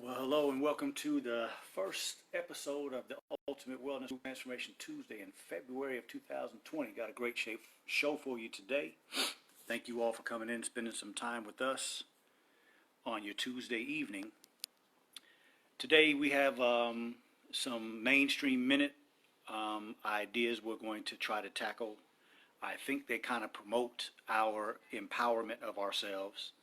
Well, hello and welcome to the first episode of the Ultimate Wellness Transformation Tuesday in February of 2020. Got a great show for you today. Thank you all for coming in, spending some time with us on your Tuesday evening. Today we have some mainstream minute ideas we're going to try to tackle. I think they kind of promote our empowerment of ourselves.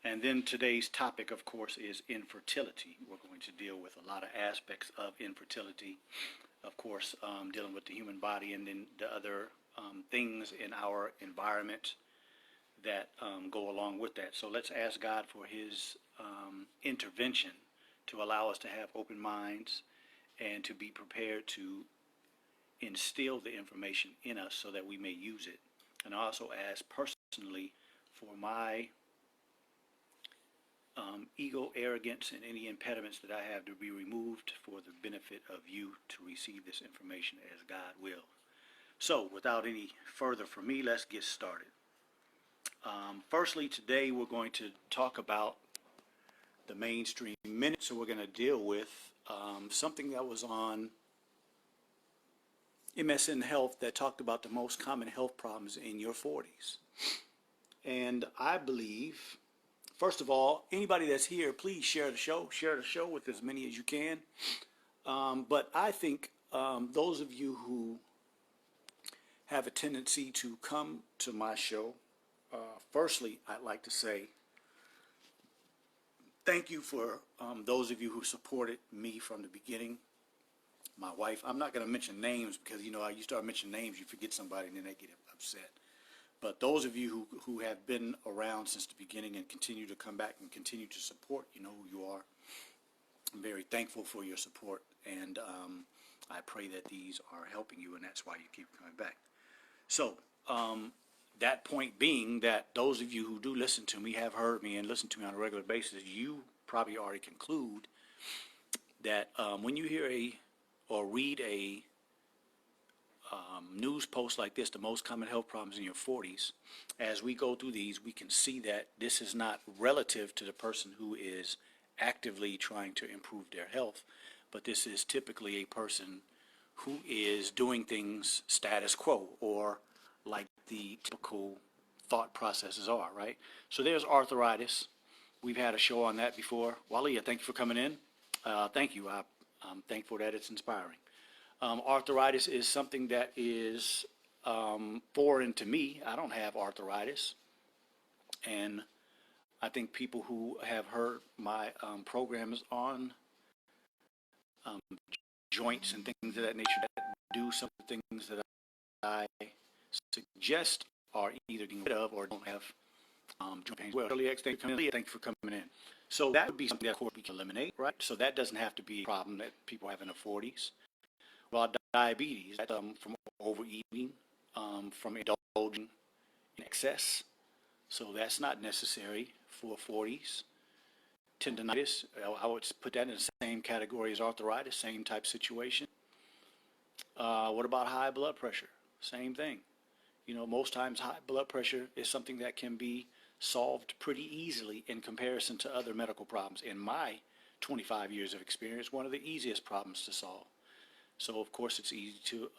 And then today's topic, of course, is infertility. We're going to deal with a lot of aspects of infertility, of course, dealing with the human body and then the other things in our environment that go along with that. So let's ask God for His intervention to allow us to have open minds and to be prepared to instill the information in us so that we may use it. And I also ask personally for my ego, arrogance, and any impediments that I have to be removed for the benefit of you to receive this information as God will. So, without any further from me, let's get started. Firstly, today we're going to talk about the mainstream minute. So we're going to deal with something that was on MSN Health that talked about the most common health problems in your 40s. And I believe, first of all, anybody that's here, please share the show. Share the show with as many as you can. But I think those of you who have a tendency to come to my show, firstly, I'd like to say thank you for those of you who supported me from the beginning. My wife, I'm not going to mention names because, you start mentioning names, you forget somebody and then they get upset. But those of you who have been around since the beginning and continue to come back and continue to support, you know who you are. I'm very thankful for your support, and I pray that these are helping you, and that's why you keep coming back. So that point being that those of you who do listen to me, have heard me, and listen to me on a regular basis, you probably already conclude that when you hear or read a news post like this, the most common health problems in your 40s, as we go through these, we can see that this is not relative to the person who is actively trying to improve their health, but this is typically a person who is doing things status quo or like the typical thought processes are, right? So there's arthritis. We've had a show on that before. Walia, thank you for coming in. Thank you. I'm thankful that it's inspiring. Arthritis is something that is foreign to me. I don't have arthritis. And I think people who have heard my programs on joints and things of that nature that do some of the things that I suggest are either getting rid of or don't have joint pain. Well, thank you for coming in. So that would be something that, of course, we can eliminate, right? So that doesn't have to be a problem that people have in their 40s. Well, diabetes, that's from overeating, from indulging in excess. So that's not necessary for 40s. Tendinitis, I would put that in the same category as arthritis, same type situation. What about high blood pressure? Same thing. Most times high blood pressure is something that can be solved pretty easily in comparison to other medical problems. In my 25 years of experience, one of the easiest problems to solve. So, of course, it's easy to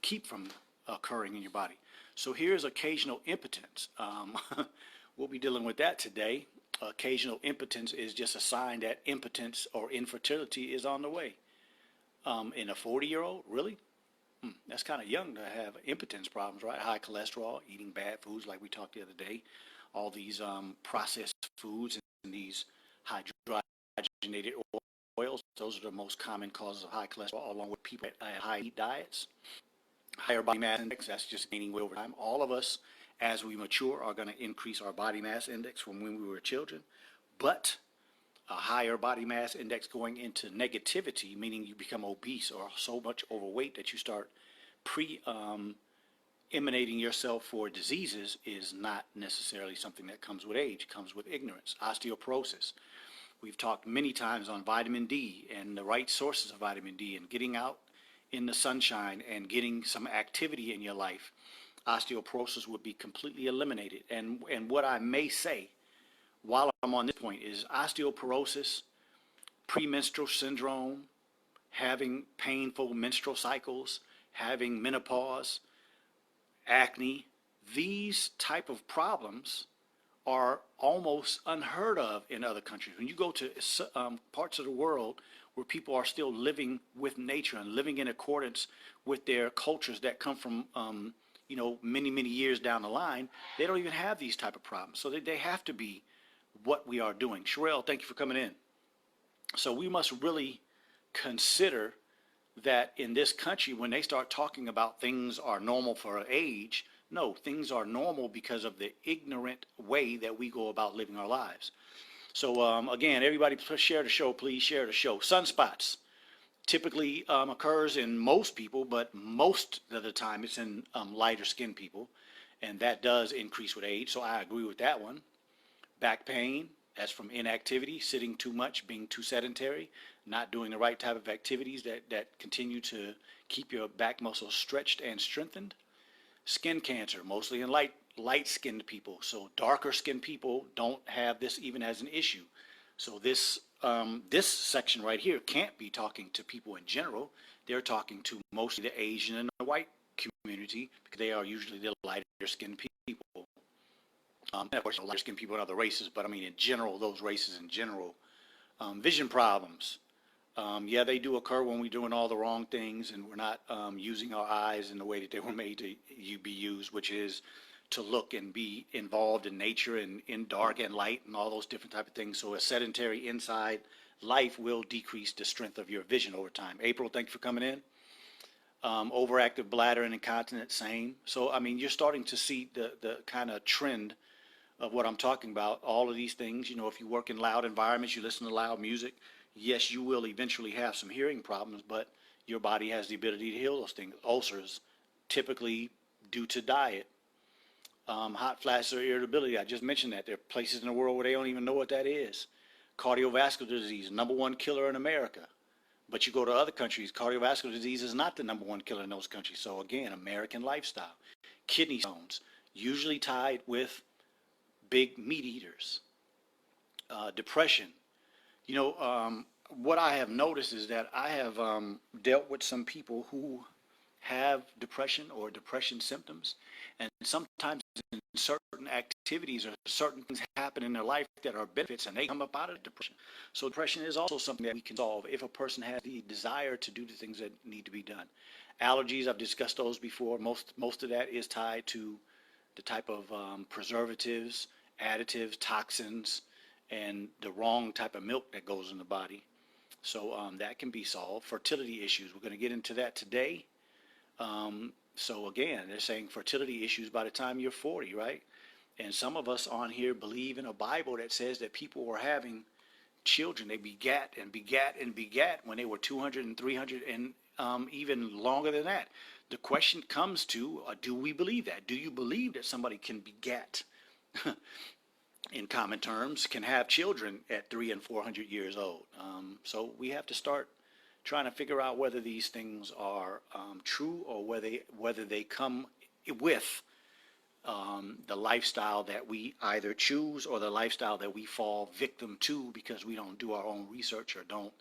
keep from occurring in your body. So here's occasional impotence. We'll be dealing with that today. Occasional impotence is just a sign that impotence or infertility is on the way. In a 40-year-old, really? That's kind of young to have impotence problems, right? High cholesterol, eating bad foods like we talked the other day, all these processed foods and these hydrogenated oils. Those are the most common causes of high cholesterol, along with people that have high diets. Higher body mass index, that's just gaining weight over time. All of us, as we mature, are going to increase our body mass index from when we were children. But a higher body mass index going into negativity, meaning you become obese or so much overweight that you start emanating yourself for diseases, is not necessarily something that comes with age. It comes with ignorance. Osteoporosis. We've talked many times on vitamin D and the right sources of vitamin D and getting out in the sunshine and getting some activity in your life. Osteoporosis would be completely eliminated. And what I may say while I'm on this point, is osteoporosis, premenstrual syndrome, having painful menstrual cycles, having menopause, acne. These type of problems are almost unheard of in other countries. When you go to parts of the world where people are still living with nature and living in accordance with their cultures that come from, many, many years down the line, they don't even have these type of problems. So they have to be what we are doing. Sherelle, thank you for coming in. So we must really consider that in this country, when they start talking about things are normal for age, no, things are normal because of the ignorant way that we go about living our lives. So again, everybody share the show, please share the show. Sunspots typically occurs in most people, but most of the time it's in lighter skinned people, and that does increase with age, so I agree with that one. Back pain, that's from inactivity, sitting too much, being too sedentary, not doing the right type of activities that continue to keep your back muscles stretched and strengthened. Skin cancer, mostly in light-skinned people. So darker skinned people don't have this even as an issue. So this section right here can't be talking to people in general. They're talking to mostly the Asian and the white community because they are usually the lighter skinned people. And of course, lighter skinned people in other races, but I mean in general, those races in general. Vision problems. Yeah, they do occur when we're doing all the wrong things and we're not using our eyes in the way that they were made to be used, which is to look and be involved in nature and in dark and light and all those different type of things. So a sedentary inside life will decrease the strength of your vision over time. April, thank you for coming in. Overactive bladder and incontinence, same. So, I mean, you're starting to see the kind of trend of what I'm talking about. All of these things, if you work in loud environments, you listen to loud music, yes, you will eventually have some hearing problems, but your body has the ability to heal those things. Ulcers, typically due to diet. Hot flashes or irritability, I just mentioned that. There are places in the world where they don't even know what that is. Cardiovascular disease, #1 killer in America. But you go to other countries, cardiovascular disease is not the #1 killer in those countries. So again, American lifestyle. Kidney stones, usually tied with big meat eaters. Depression. What I have noticed is that I have dealt with some people who have depression or depression symptoms, and sometimes in certain activities or certain things happen in their life that are benefits, and they come up out of depression. So depression is also something that we can solve if a person has the desire to do the things that need to be done. Allergies, I've discussed those before. Most of that is tied to the type of preservatives, additives, toxins, and the wrong type of milk that goes in the body. So that can be solved. Fertility issues, we're going to get into that today. So again, they're saying fertility issues by the time you're 40, right? And some of us on here believe in a Bible that says that people were having children. They begat and begat and begat when they were 200 and 300 and even longer than that. The question comes to, do we believe that? Do you believe that somebody can begat, in common terms, can have children at 300 and 400 years old? So we have to start trying to figure out whether these things are true or whether they come with the lifestyle that we either choose or the lifestyle that we fall victim to because we don't do our own research or don't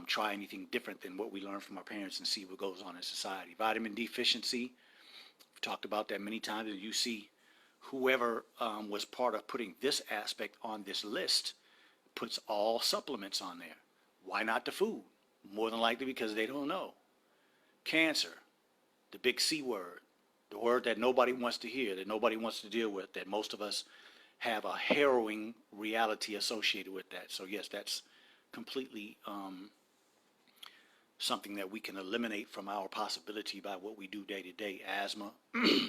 try anything different than what we learn from our parents and see what goes on in society. Vitamin deficiency, we've talked about that many times, and you see whoever was part of putting this aspect on this list puts all supplements on there. Why not the food? More than likely because they don't know. Cancer, the big C word, the word that nobody wants to hear, that nobody wants to deal with, that most of us have a harrowing reality associated with that. So yes, that's completely something that we can eliminate from our possibility by what we do day to day. Asthma,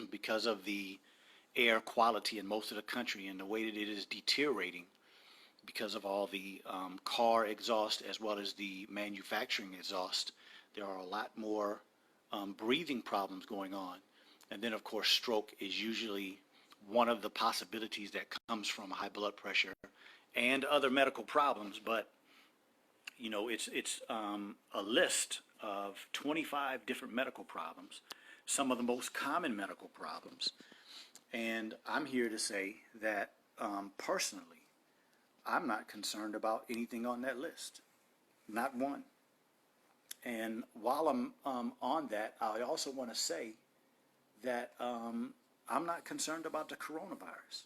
because of the air quality in most of the country and the way that it is deteriorating because of all the car exhaust as well as the manufacturing exhaust, there are a lot more breathing problems going on. And then, of course, stroke is usually one of the possibilities that comes from high blood pressure and other medical problems. But, it's a list of 25 different medical problems, some of the most common medical problems. And I'm here to say that personally, I'm not concerned about anything on that list, not one. And while I'm on that, I also want to say that I'm not concerned about the coronavirus.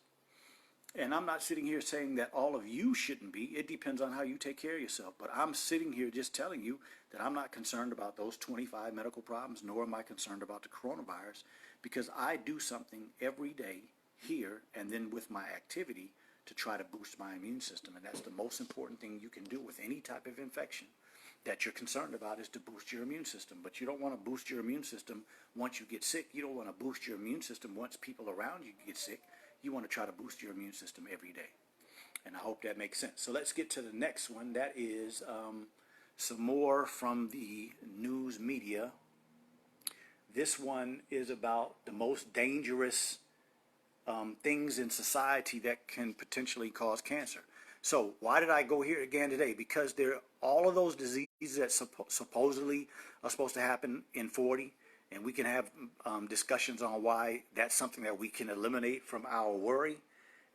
And I'm not sitting here saying that all of you shouldn't be. It depends on how you take care of yourself. But I'm sitting here just telling you that I'm not concerned about those 25 medical problems, nor am I concerned about the coronavirus, because I do something every day here and then with my activity to try to boost my immune system. And that's the most important thing you can do with any type of infection that you're concerned about, is to boost your immune system. But you don't want to boost your immune system once you get sick. You don't want to boost your immune system once people around you get sick. You want to try to boost your immune system every day. And I hope that makes sense. So let's get to the next one. That is some more from the news media. This one is about the most dangerous things in society that can potentially cause cancer. So why did I go here again today? Because there all of those diseases that supposedly are supposed to happen in 40, and we can have discussions on why that's something that we can eliminate from our worry.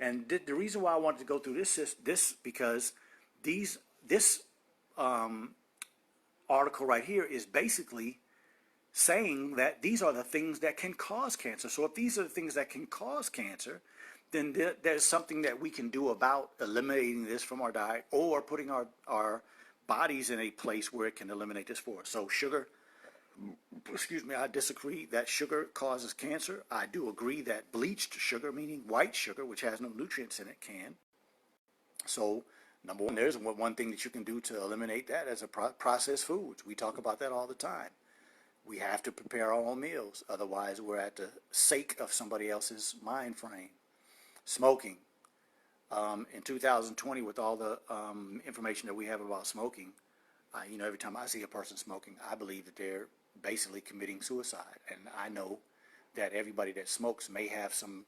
And the reason why I wanted to go through this is because this article right here is basically saying that these are the things that can cause cancer. So if these are the things that can cause cancer, then there's something that we can do about eliminating this from our diet, or putting our bodies in a place where it can eliminate this for us. So sugar, excuse me, I disagree that sugar causes cancer. I do agree that bleached sugar, meaning white sugar, which has no nutrients in it, can. So number one, there's one thing that you can do to eliminate that as a processed foods. We talk about that all the time. We have to prepare our own meals. Otherwise, we're at the sake of somebody else's mind frame. Smoking. In 2020, with all the information that we have about smoking, every time I see a person smoking, I believe that they're basically committing suicide. And I know that everybody that smokes may have some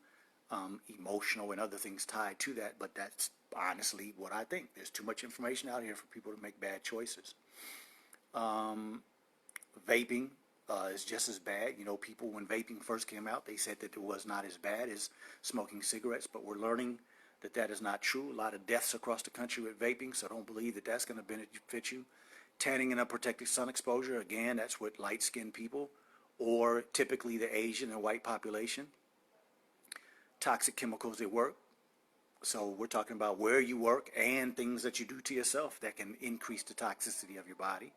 emotional and other things tied to that, but that's honestly what I think. There's too much information out here for people to make bad choices. Vaping is just as bad. People, when vaping first came out, they said that it was not as bad as smoking cigarettes, but we're learning that that is not true. A lot of deaths across the country with vaping, so don't believe that that's going to benefit you. Tanning and unprotected sun exposure, again, that's with light-skinned people, or typically the Asian and white population. Toxic chemicals at work. So we're talking about where you work and things that you do to yourself that can increase the toxicity of your body.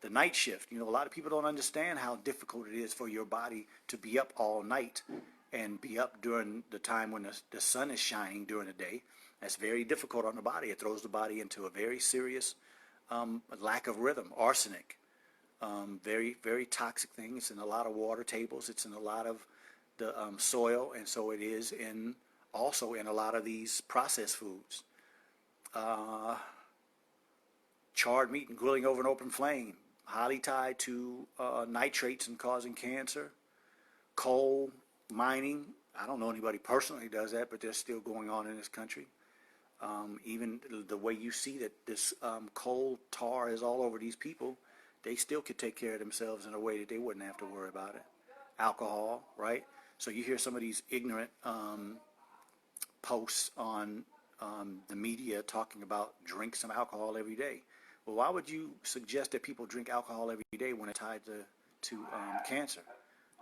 The night shift. A lot of people don't understand how difficult it is for your body to be up all night and be up during the time when the sun is shining during the day. That's very difficult on the body. It throws the body into a very serious lack of rhythm. Arsenic, very, very toxic thing. It's in a lot of water tables. It's in a lot of the soil, and so it is also in a lot of these processed foods. Charred meat and grilling over an open flame, highly tied to nitrates and causing cancer. Coal mining, I don't know anybody personally does that, but they're still going on in this country. Even the way you see that this coal tar is all over these people, they still could take care of themselves in a way that they wouldn't have to worry about it. Alcohol, right? So you hear some of these ignorant posts on the media talking about drink some alcohol every day. Well, why would you suggest that people drink alcohol every day when it's tied to cancer?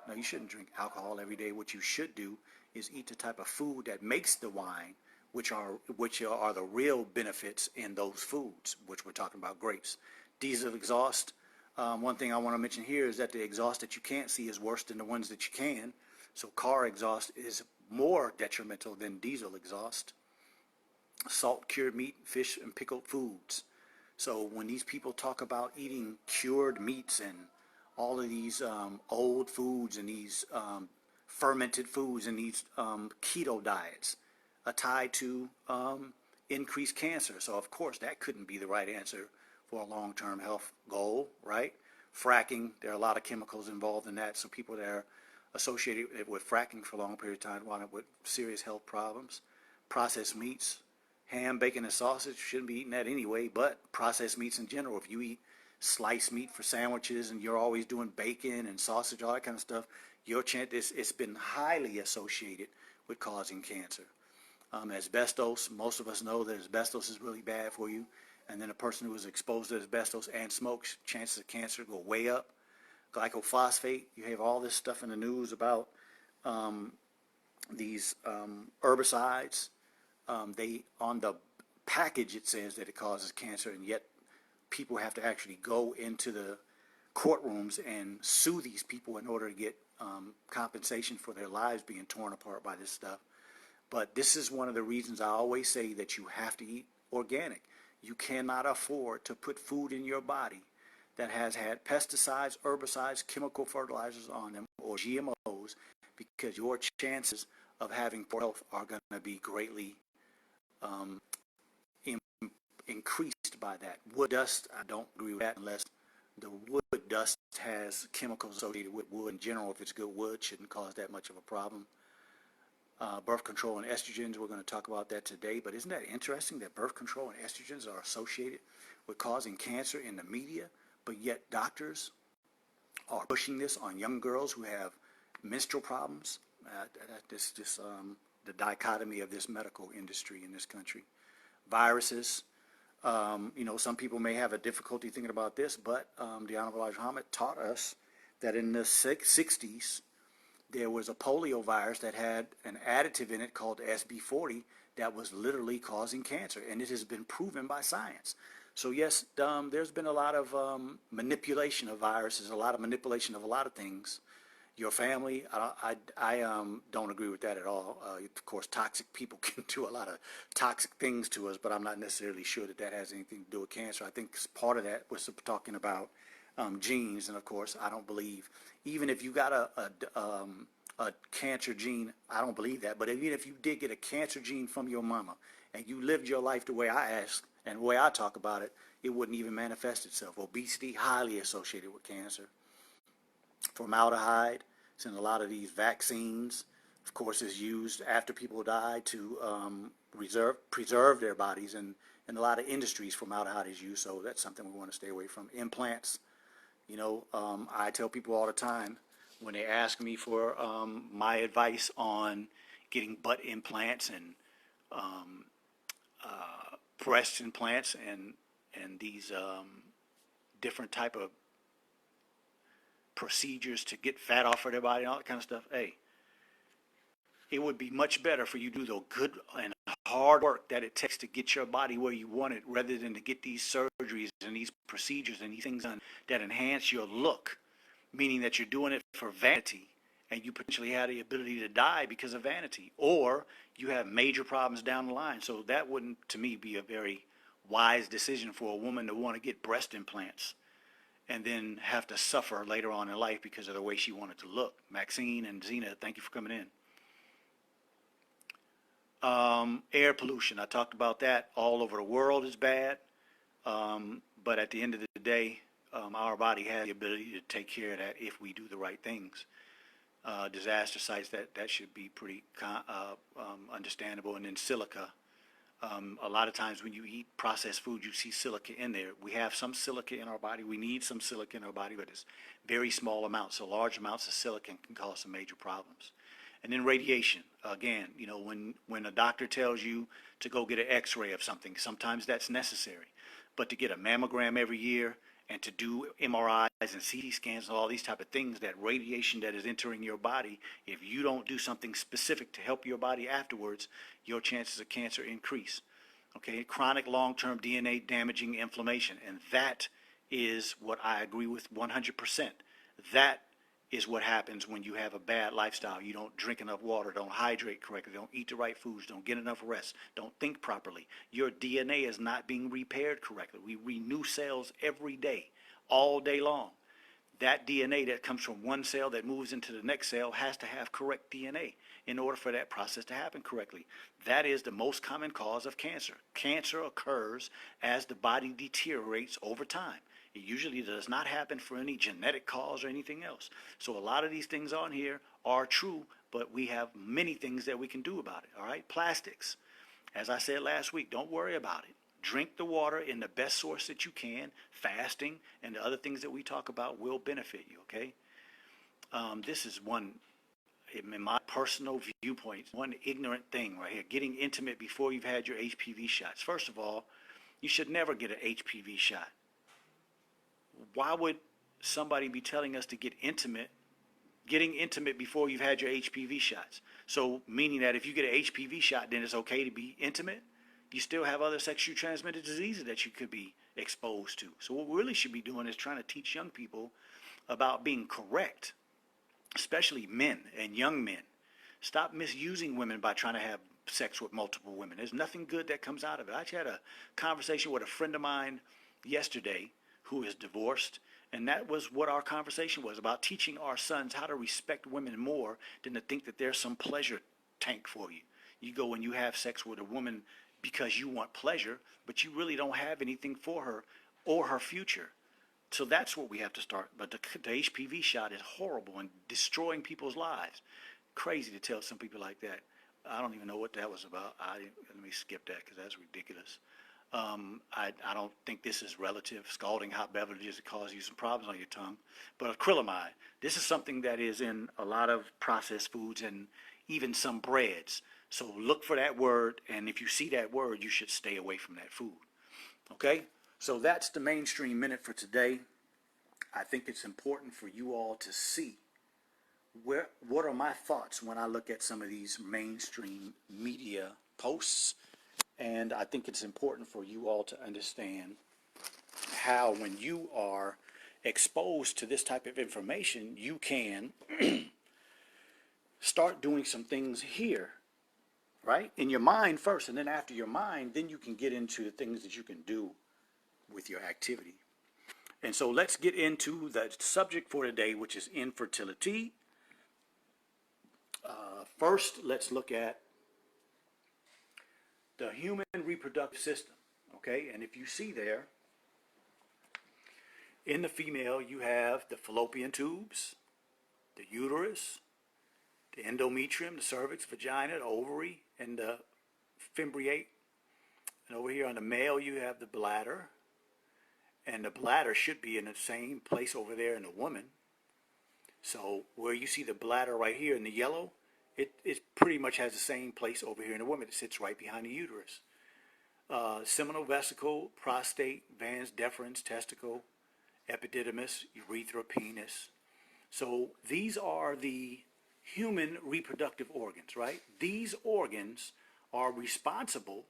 No, you shouldn't drink alcohol every day. What you should do is eat the type of food that makes the wine, which are the real benefits in those foods, which we're talking about grapes. Diesel exhaust. One thing I want to mention here is that the exhaust that you can't see is worse than the ones that you can. So car exhaust is more detrimental than diesel exhaust. Salt, cured meat, fish, and pickled foods. So when these people talk about eating cured meats and all of these old foods and these fermented foods and these keto diets are tied to increased cancer. So of course that couldn't be the right answer for a long-term health goal, right? Fracking, there are a lot of chemicals involved in that, so people that are associated with fracking for a long period of time wind up with serious health problems. Processed meats, ham, bacon, and sausage, shouldn't be eating that anyway, but processed meats in general, if you eat sliced meat for sandwiches and you're always doing bacon and sausage, all that kind of stuff, your chance, it's been highly associated with causing cancer. Asbestos, most of us know that asbestos is really bad for you. And then a person who is exposed to asbestos and smokes, chances of cancer go way up. Glycophosphate, you have all this stuff in the news about these herbicides. They on the package it says that it causes cancer, and yet people have to actually go into the courtrooms and sue these people in order to get compensation for their lives being torn apart by this stuff. But this is one of the reasons I always say that you have to eat organic. You cannot afford to put food in your body that has had pesticides, herbicides, chemical fertilizers on them, or GMOs, because your chances of having poor health are going to be greatly um, increased by that. Wood dust, I don't agree with that unless the wood dust has chemicals associated with wood in general. If it's good wood, shouldn't cause that much of a problem. Birth control and estrogens, we're going to talk about that today, but isn't that interesting that birth control and estrogens are associated with causing cancer in the media, but yet doctors are pushing this on young girls who have menstrual problems? This just the dichotomy of this medical industry in this country. Viruses, some people may have a difficulty thinking about this, but the Honorable Elijah Muhammad taught us that in the 60s, there was a polio virus that had an additive in it called SB40 that was literally causing cancer, and it has been proven by science. So yes, there's been a lot of manipulation of viruses, a lot of manipulation of a lot of things. Your family, I don't agree with that at all. Of course, toxic people can do a lot of toxic things to us, but I'm not necessarily sure that that has anything to do with cancer. I think part of that was talking about genes, and of course, I don't believe, even if you got a cancer gene, I don't believe that, but even if you did get a cancer gene from your mama, and you lived your life the way I ask, and the way I talk about it, it wouldn't even manifest itself. Obesity, highly associated with cancer. Formaldehyde, it's in a lot of these vaccines, of course, is used after people die to preserve their bodies, and in a lot of industries, formaldehyde is used, so that's something we want to stay away from. Implants, I tell people all the time when they ask me for my advice on getting butt implants and breast implants and these different type of procedures to get fat off of their body and all that kind of stuff. Hey, it would be much better for you to do the good and hard work that it takes to get your body where you want it, rather than to get these surgeries and these procedures and these things done that enhance your look, meaning that you're doing it for vanity, and you potentially have the ability to die because of vanity, or you have major problems down the line. So that wouldn't, to me, be a very wise decision for a woman to want to get breast implants and then have to suffer later on in life because of the way she wanted to look. Maxine and Zena, thank you for coming in. Air pollution, I talked about that. All over the world is bad, but at the end of the day, our body has the ability to take care of that if we do the right things. Disaster sites, that should be pretty understandable. And then silica. A lot of times when you eat processed food, you see silica in there. We have some silica in our body. We need some silica in our body, but it's very small amounts. So large amounts of silica can cause some major problems. And then radiation. Again, when a doctor tells you to go get an x-ray of something, sometimes that's necessary. But to get a mammogram every year and to do MRIs and CT scans and all these type of things, that radiation that is entering your body, if you don't do something specific to help your body afterwards, your chances of cancer increase. Okay, chronic long-term DNA damaging inflammation, and that is what I agree with 100%. That is what happens when you have a bad lifestyle. You don't drink enough water, don't hydrate correctly, don't eat the right foods, don't get enough rest, don't think properly. Your DNA is not being repaired correctly. We renew cells every day, all day long. That DNA that comes from one cell that moves into the next cell has to have correct DNA in order for that process to happen correctly. That is the most common cause of cancer. Cancer occurs as the body deteriorates over time. It usually does not happen for any genetic cause or anything else. So a lot of these things on here are true, but we have many things that we can do about it. All right, plastics. As I said last week, don't worry about it. Drink the water in the best source that you can. Fasting and the other things that we talk about will benefit you, okay? This is one in my personal viewpoint, one ignorant thing right here, getting intimate before you've had your HPV shots. First of all, you should never get an HPV shot. Why would somebody be telling us to getting intimate before you've had your HPV shots? So meaning that if you get an HPV shot, then it's okay to be intimate? You still have other sexually transmitted diseases that you could be exposed to. So what we really should be doing is trying to teach young people about being correct, especially men and young men. Stop misusing women by trying to have sex with multiple women. There's nothing good that comes out of it. I actually had a conversation with a friend of mine yesterday who is divorced, and that was what our conversation was about, teaching our sons how to respect women more than to think that there's some pleasure tank for you. You go and you have sex with a woman because you want pleasure, but you really don't have anything for her or her future. So that's what we have to start. But the HPV shot is horrible and destroying people's lives. Crazy to tell some people like that. I don't even know what that was about. Let me skip that because that's ridiculous. I don't think this is relative. Scalding hot beverages cause you some problems on your tongue. But acrylamide, this is something that is in a lot of processed foods and even some breads. So look for that word, and if you see that word, you should stay away from that food. Okay? So that's the mainstream minute for today. I think it's important for you all to see what are my thoughts when I look at some of these mainstream media posts. And I think it's important for you all to understand how when you are exposed to this type of information, you can start doing some things here, right? In your mind first, and then after your mind, then you can get into the things that you can do with your activity. And so let's get into the subject for today, which is infertility. First, let's look at the human reproductive system, okay? And if you see there, in the female, you have the fallopian tubes, the uterus, the endometrium, the cervix, vagina, the ovary, and the fimbriate. And over here on the male, you have the bladder. And the bladder should be in the same place over there in the woman. So where you see the bladder right here in the yellow, it pretty much has the same place over here in the woman. It sits right behind the uterus. Seminal vesicle, prostate, vas deferens, testicle, epididymis, urethra, penis. So these are the human reproductive organs, right? These organs are responsible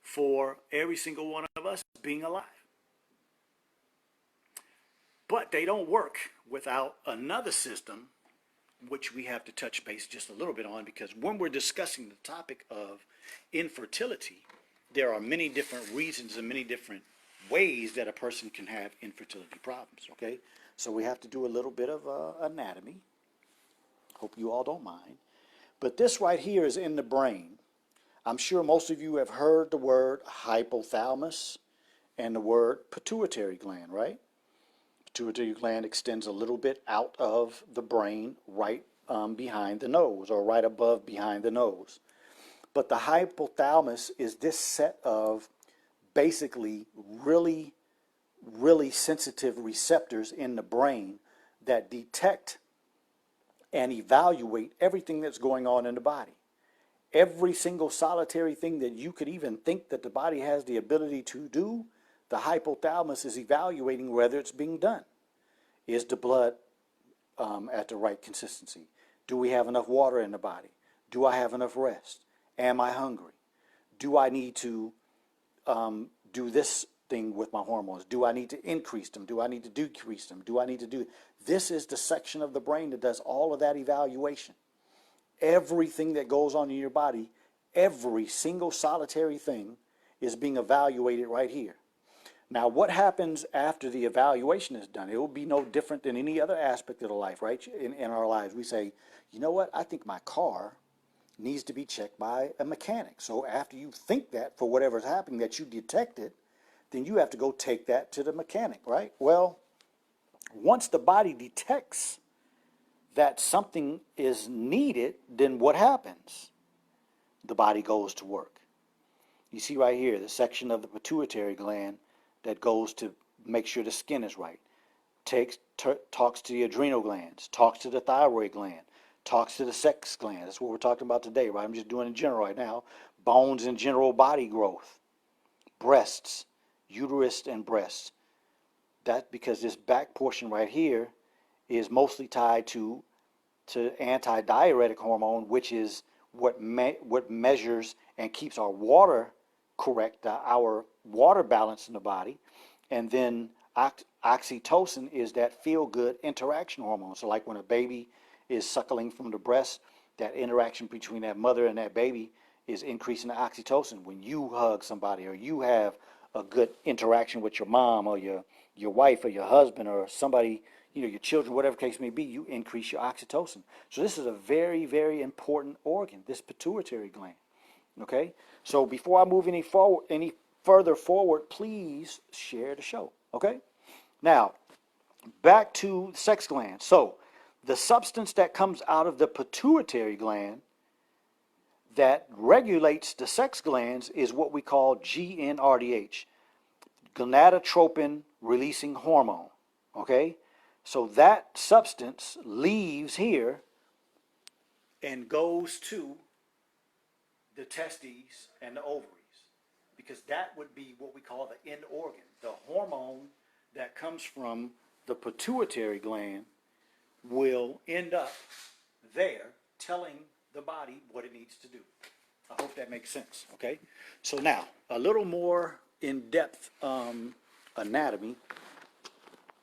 for every single one of us being alive. But they don't work without another system, which we have to touch base just a little bit on, because when we're discussing the topic of infertility, there are many different reasons and many different ways that a person can have infertility problems, okay? So we have to do a little bit of anatomy. Hope you all don't mind. But this right here is in the brain. I'm sure most of you have heard the word hypothalamus and the word pituitary gland, right? Pituitary gland extends a little bit out of the brain, right behind the nose, or right above behind the nose. But the hypothalamus is this set of basically really, really sensitive receptors in the brain that detect and evaluate everything that's going on in the body. Every single solitary thing that you could even think that the body has the ability to do, the hypothalamus is evaluating whether it's being done. Is the blood at the right consistency? Do we have enough water in the body? Do I have enough rest? Am I hungry? Do I need to do this thing with my hormones? Do I need to increase them? Do I need to decrease them? Do I need to do... This is the section of the brain that does all of that evaluation. Everything that goes on in your body, every single solitary thing is being evaluated right here. Now, what happens after the evaluation is done? It will be no different than any other aspect of the life, right? In our lives, we say, you know what? I think my car needs to be checked by a mechanic. So after you think that, for whatever's happening, that you detect it, then you have to go take that to the mechanic, right? Well, once the body detects that something is needed, then what happens? The body goes to work. You see right here, the section of the pituitary gland that goes to make sure the skin is right. Talks to the adrenal glands, talks to the thyroid gland, talks to the sex gland. That's what we're talking about today, right? I'm just doing in general right now. Bones and general body growth. Breasts, uterus and breasts. That because this back portion right here is mostly tied to antidiuretic hormone, which is what measures and keeps our water correct, our water balance in the body. And then oxytocin is that feel-good interaction hormone. So like when a baby is suckling from the breast, that interaction between that mother and that baby is increasing the oxytocin. When you hug somebody or you have a good interaction with your mom or your wife or your husband or somebody, your children, whatever case may be, you increase your oxytocin. So this is a very, very important organ, this pituitary gland. Okay? So before I move any further forward, please share the show. Okay? Now, back to sex glands. So the substance that comes out of the pituitary gland that regulates the sex glands is what we call GnRDH, gonadotropin releasing hormone. Okay? So that substance leaves here and goes to the testes and the ovaries, because that would be what we call the end organ. The hormone that comes from the pituitary gland will end up there telling the body what it needs to do. I hope that makes sense, okay? So now, a little more in-depth anatomy,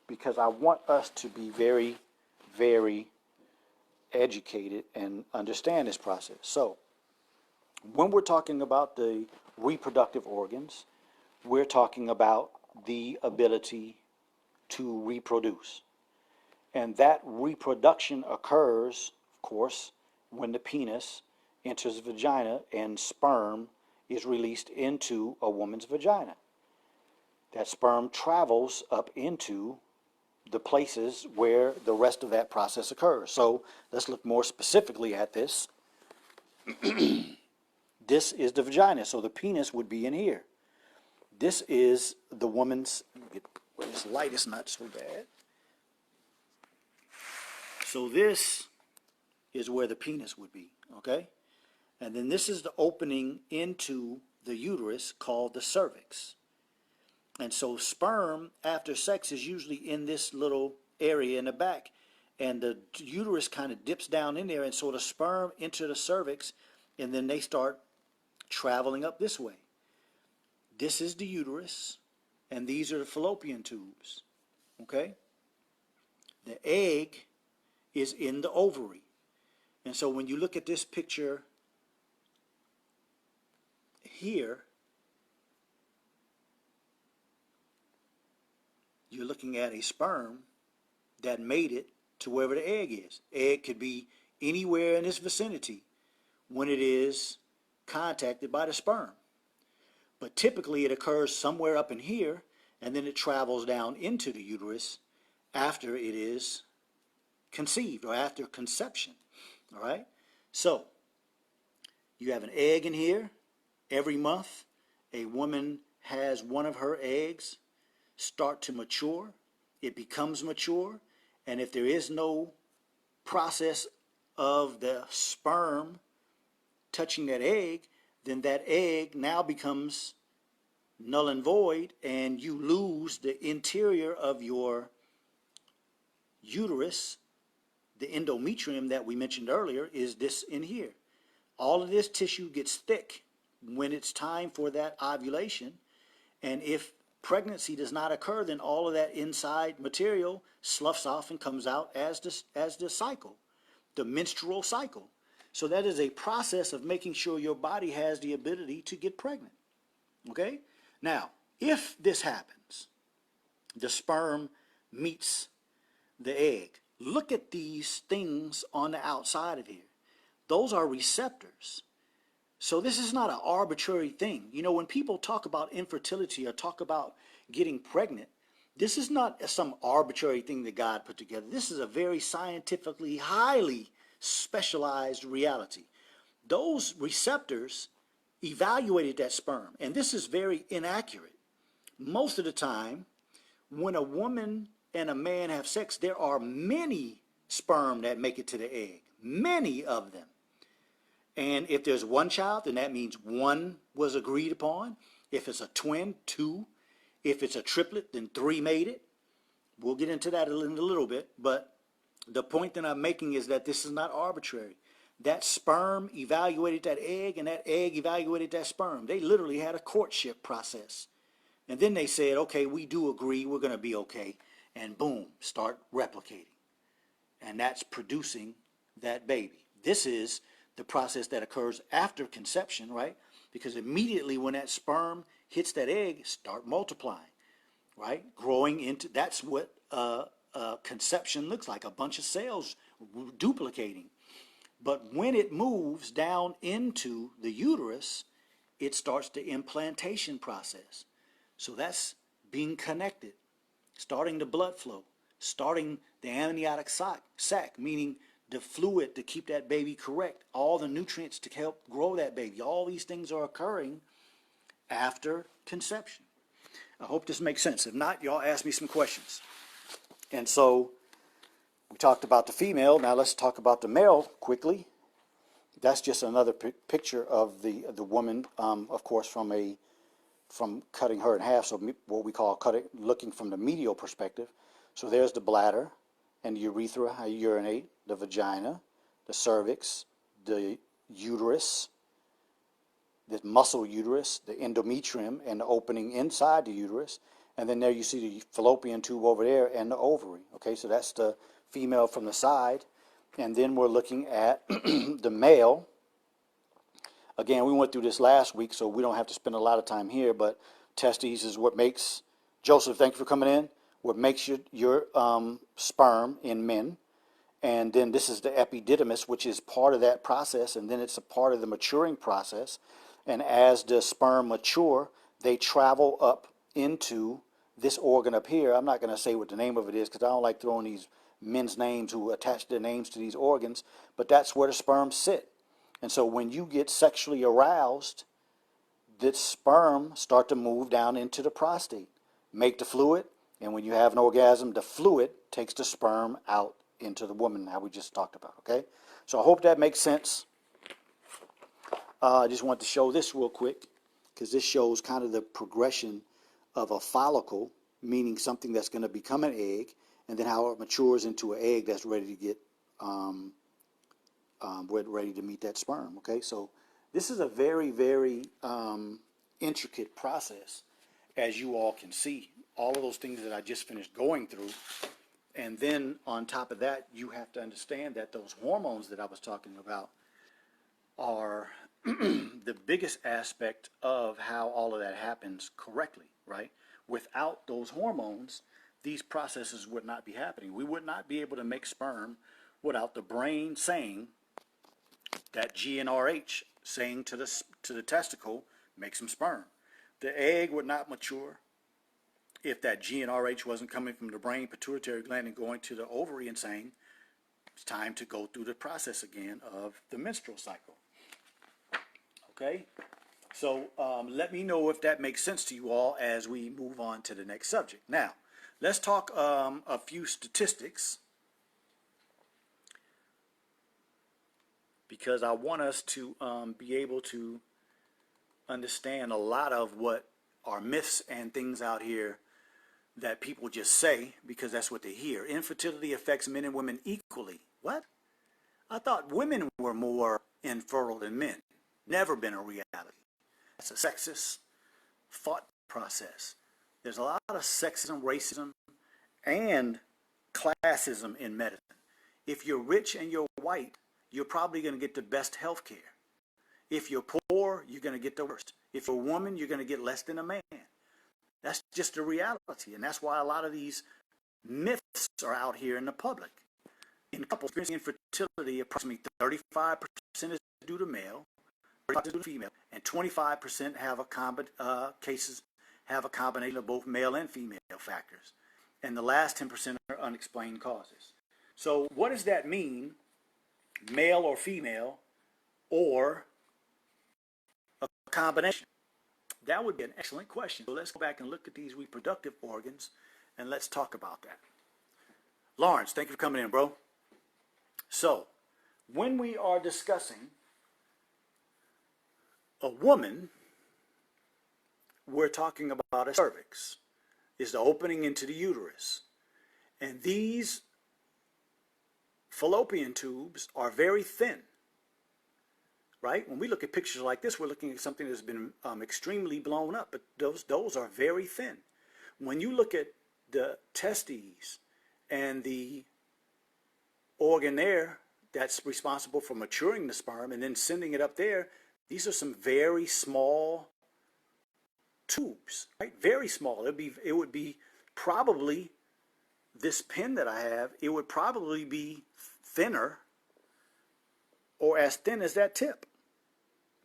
because I want us to be very, very educated and understand this process. So, when we're talking about the reproductive organs, we're talking about the ability to reproduce. And that reproduction occurs, of course, when the penis enters the vagina and sperm is released into a woman's vagina. That sperm travels up into the places where the rest of that process occurs. So let's look more specifically at this. This is the vagina, so the penis would be in here. This is the woman's, well, this light is not so bad. So this is where the penis would be, okay? And then this is the opening into the uterus called the cervix. And so sperm after sex is usually in this little area in the back. And the uterus kind of dips down in there, and so the sperm enter the cervix, and then they start traveling up this way. This is the uterus, and these are the fallopian tubes, okay? The egg is in the ovary. And so when you look at this picture here, you're looking at a sperm that made it to wherever the egg is. Egg could be anywhere in this vicinity when it is contacted by the sperm. But typically it occurs somewhere up in here, and then it travels down into the uterus after it is conceived or after conception. All right? So, you have an egg in here. Every month, a woman has one of her eggs start to mature. It becomes mature, and if there is no process of the sperm touching that egg, then that egg now becomes null and void, and you lose the interior of your uterus. The endometrium that we mentioned earlier is this in here. All of this tissue gets thick when it's time for that ovulation, and if pregnancy does not occur, then all of that inside material sloughs off and comes out as the cycle, the menstrual cycle. So that is a process of making sure your body has the ability to get pregnant. Okay? Now, if this happens, the sperm meets the egg. Look at these things on the outside of here. Those are receptors. So this is not an arbitrary thing. You know, when people talk about infertility or talk about getting pregnant, this is not some arbitrary thing that God put together. This is a very scientifically, highly specialized reality. Those receptors evaluated that sperm, and this is very inaccurate. Most of the time, when a woman and a man have sex, there are many sperm that make it to the egg. many of them. And if there's one child, then that means one was agreed upon. If it's a twin, two. If it's a triplet, then three made it. We'll get into that in a little bit. But the point that I'm making is that this is not arbitrary. That sperm evaluated that egg, and that egg evaluated that sperm. They literally had a courtship process. And then they said, okay, we do agree, we're going to be okay. And boom, start replicating. And that's producing that baby. This is the process that occurs after conception, right? Because immediately when that sperm hits that egg, start multiplying, right? Growing into, that's what conception looks like, a bunch of cells duplicating. But when it moves down into the uterus, it starts the implantation process. So that's being connected, starting the blood flow, starting the amniotic sac, meaning the fluid to keep that baby correct, all the nutrients to help grow that baby. All these things are occurring after conception. I hope this makes sense. If not, y'all ask me some questions. And so we talked about the female. Now let's talk about the male quickly. That's just another picture of the woman, of course, from cutting her in half. So what we call looking from the medial perspective. So there's the bladder and the urethra, how you urinate, the vagina, the cervix, the uterus, the muscle uterus, the endometrium, and the opening inside the uterus. And then there you see the fallopian tube over there and the ovary. Okay, so that's the female from the side. And then we're looking at the male. Again, we went through this last week, so we don't have to spend a lot of time here, but testes is what makes, Joseph, thank you for coming in, what makes your sperm in men. And then this is the epididymis, which is part of that process, and then it's a part of the maturing process. And as the sperm mature, they travel up into this organ up here. I'm not going to say what the name of it is because I don't like throwing these men's names who attach their names to these organs, but that's where the sperm sit. And so when you get sexually aroused, the sperm start to move down into the prostate, make the fluid, and when you have an orgasm, the fluid takes the sperm out into the woman, how we just talked about, okay? So I hope that makes sense. I just want to show this real quick because this shows kind of the progression of a follicle, meaning something that's going to become an egg, and then how it matures into an egg that's ready to get ready to meet that sperm. Okay, so this is a very, very intricate process, as you all can see. All of those things that I just finished going through, and then on top of that, you have to understand that those hormones that I was talking about are the biggest aspect of how all of that happens correctly, right? Without those hormones, these processes would not be happening. We would not be able to make sperm without the brain saying that GnRH, saying to the testicle, make some sperm. The egg would not mature if that GnRH wasn't coming from the brain, pituitary gland, and going to the ovary and saying, it's time to go through the process again of the menstrual cycle. Okay? So let me know if that makes sense to you all as we move on to the next subject. Now, let's talk a few statistics, because I want us to be able to understand a lot of what are myths and things out here that people just say because that's what they hear. Infertility affects men and women equally. What? I thought women were more infertile than men. Never been a reality. It's a sexist thought process. There's a lot of sexism, racism, and classism in medicine. If you're rich and you're white, you're probably going to get the best health care. If you're poor, you're going to get the worst. If you're a woman, you're going to get less than a man. That's just the reality, and that's why a lot of these myths are out here in the public. In couples experiencing infertility, approximately 35% is due to male, 35% due to female, and 25% have cases have a combination of both male and female factors. And the last 10% are unexplained causes. So what does that mean, male or female, or a combination? That would be an excellent question. So let's go back and look at these reproductive organs, and let's talk about that. Lawrence, thank you for coming in, bro. So when we are discussing a woman, we're talking about a cervix, is the opening into the uterus. And these fallopian tubes are very thin, right? When we look at pictures like this, we're looking at something that's been extremely blown up, but those are very thin. When you look at the testes and the organ there that's responsible for maturing the sperm and then sending it up there, these are some very small tubes, right? Very small. It would be probably, this pen that I have, it would probably be thinner or as thin as that tip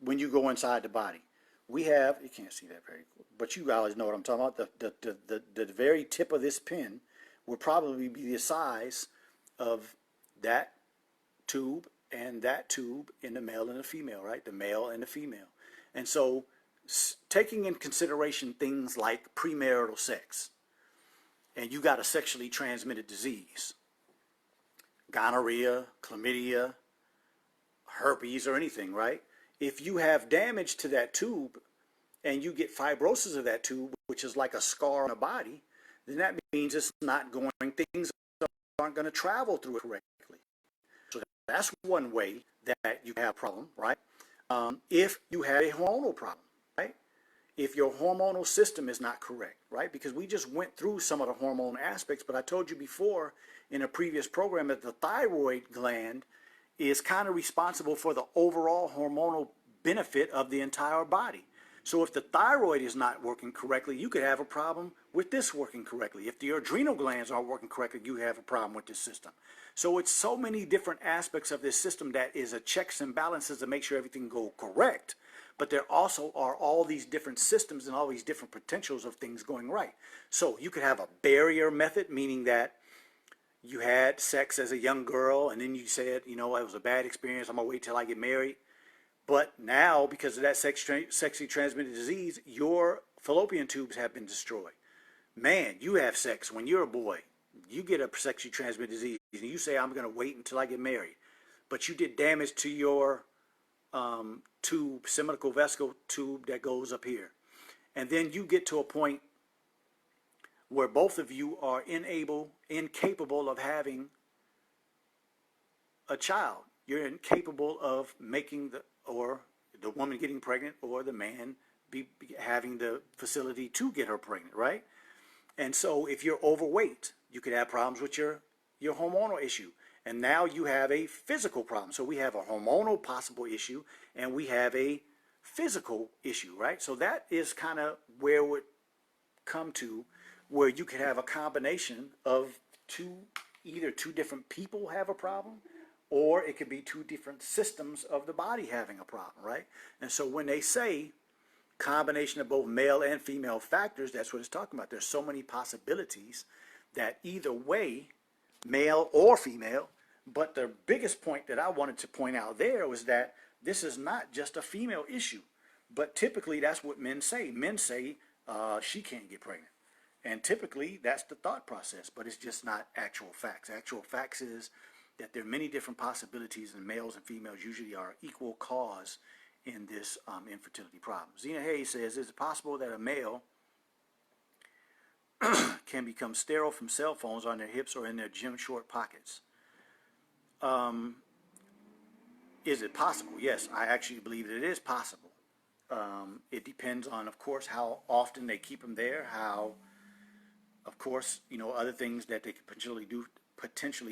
when you go inside the body. We have, you can't see that very cool, but you guys know what I'm talking about. The very tip of this pen would probably be the size of that tube and that tube in the male and the female, right? The male and the female. And so taking in consideration things like premarital sex, and you got a sexually transmitted disease, gonorrhea, chlamydia, herpes, or anything, right? If you have damage to that tube and you get fibrosis of that tube, which is like a scar on the body, then that means it's not going, things aren't going to travel through it correctly. So that's one way that you have a problem, right? If you have a hormonal problem, right? If your hormonal system is not correct, right? Because we just went through some of the hormone aspects, but I told you before in a previous program that the thyroid gland is kind of responsible for the overall hormonal benefit of the entire body. So if the thyroid is not working correctly, you could have a problem with this working correctly. If the adrenal glands aren't working correctly, you have a problem with this system. So it's so many different aspects of this system that is a checks and balances to make sure everything goes correct. But there also are all these different systems and all these different potentials of things going right. So you could have a barrier method, meaning that you had sex as a young girl and then you said, you know, it was a bad experience, I'm going to wait till I get married. But now, because of that sexually transmitted disease, your fallopian tubes have been destroyed. Man, you have sex when you're a boy. You get a sexually transmitted disease and you say, I'm going to wait until I get married. But you did damage to your tube, seminical vesicle tube that goes up here. And then you get to a point where both of you are incapable of having a child. You're incapable of making or the woman getting pregnant or the man having the facility to get her pregnant, right? And so if you're overweight, you could have problems with your hormonal issue. And now you have a physical problem. So we have a hormonal possible issue and we have a physical issue, right? So that is kind of where it would come to, where you could have a combination of either two different people have a problem, or it could be two different systems of the body having a problem, right? And so when they say combination of both male and female factors, that's what it's talking about. There's so many possibilities that either way, male or female. But the biggest point that I wanted to point out there was that this is not just a female issue, but typically that's what men say. Men say she can't get pregnant. And typically that's the thought process, but it's just not actual facts. Actual facts is that there are many different possibilities, and males and females usually are equal cause in this infertility problem. Zena Hayes says, is it possible that a male can become sterile from cell phones on their hips or in their gym short pockets? Is it possible? Yes, I actually believe that it is possible. It depends on, of course, how often they keep them there, how, of course, you know, other things that they could potentially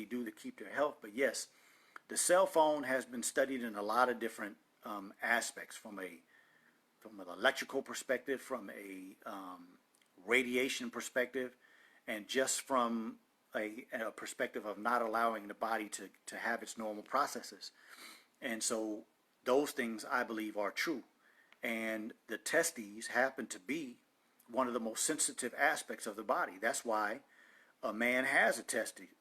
do to keep their health. But yes, the cell phone has been studied in a lot of different aspects, from an electrical perspective, from a radiation perspective, and just from a perspective of not allowing the body to have its normal processes. And so those things I believe are true. And the testes happen to be one of the most sensitive aspects of the body. That's why a man has a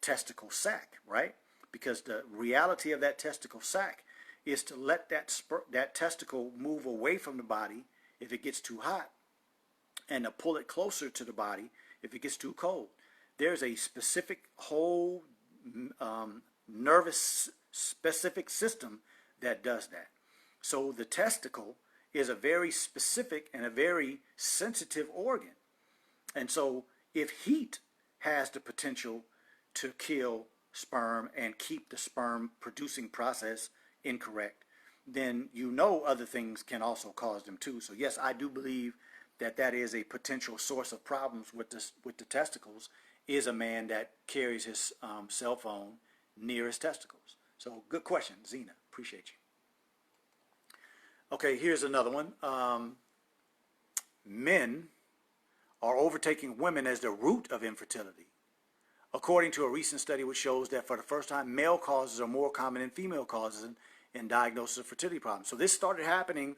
testicle sac, right? Because the reality of that testicle sac is to let that testicle move away from the body if it gets too hot, and to pull it closer to the body if it gets too cold. There's a specific whole nervous specific system that does that. So the testicle is a very specific and a very sensitive organ. And so if heat has the potential to kill sperm and keep the sperm producing process incorrect, then you know other things can also cause them too. So yes, I do believe that that is a potential source of problems with the testicles, is a man that carries his cell phone near his testicles. So good question, Zena. Appreciate you. Okay, here's another one. Men are overtaking women as the root of infertility, according to a recent study which shows that for the first time, male causes are more common than female causes in diagnosis of fertility problems. So this started happening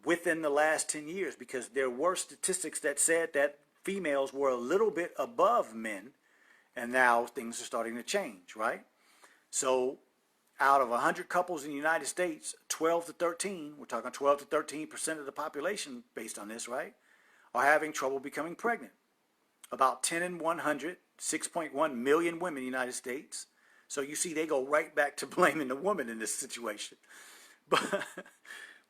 within the last 10 years because there were statistics that said that females were a little bit above men, and now things are starting to change, right? So out of 100 couples in the United States, 12 to 13, we're talking 12 to 13% of the population based on this, right, are having trouble becoming pregnant. About 10 in 100, 6.1 million women in the United States. So you see, they go right back to blaming the woman in this situation.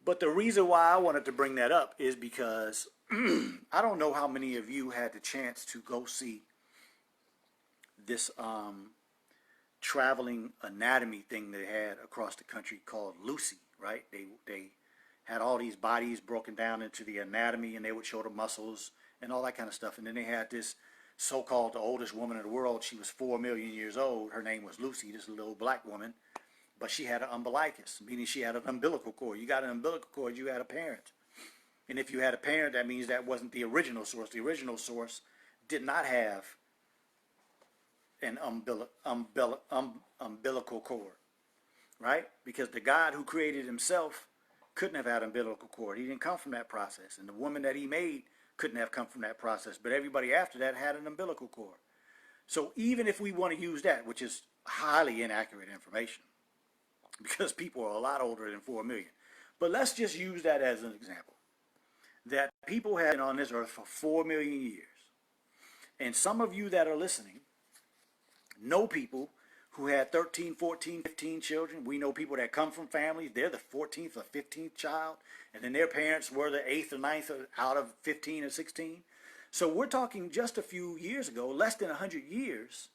But the reason why I wanted to bring that up is because I don't know how many of you had the chance to go see this traveling anatomy thing they had across the country called Lucy, right? They had all these bodies broken down into the anatomy, and they would show the muscles and all that kind of stuff. And then they had this so-called the oldest woman in the world. She was 4 million years old. Her name was Lucy, this little black woman. But she had an umbilicus, meaning she had an umbilical cord. You got an umbilical cord, you had a parent. And if you had a parent, that means that wasn't the original source. The original source did not have an umbilical cord, right? Because the God who created himself couldn't have had an umbilical cord. He didn't come from that process. And the woman that he made couldn't have come from that process. But everybody after that had an umbilical cord. So even if we want to use that, which is highly inaccurate information, because people are a lot older than 4 million. But let's just use that as an example. That people have been on this earth for 4 million years. And some of you that are listening know people who had 13, 14, 15 children. We know people that come from families, they're the 14th or 15th child, and then their parents were the 8th or 9th out of 15 or 16. So we're talking just a few years ago, less than 100 years,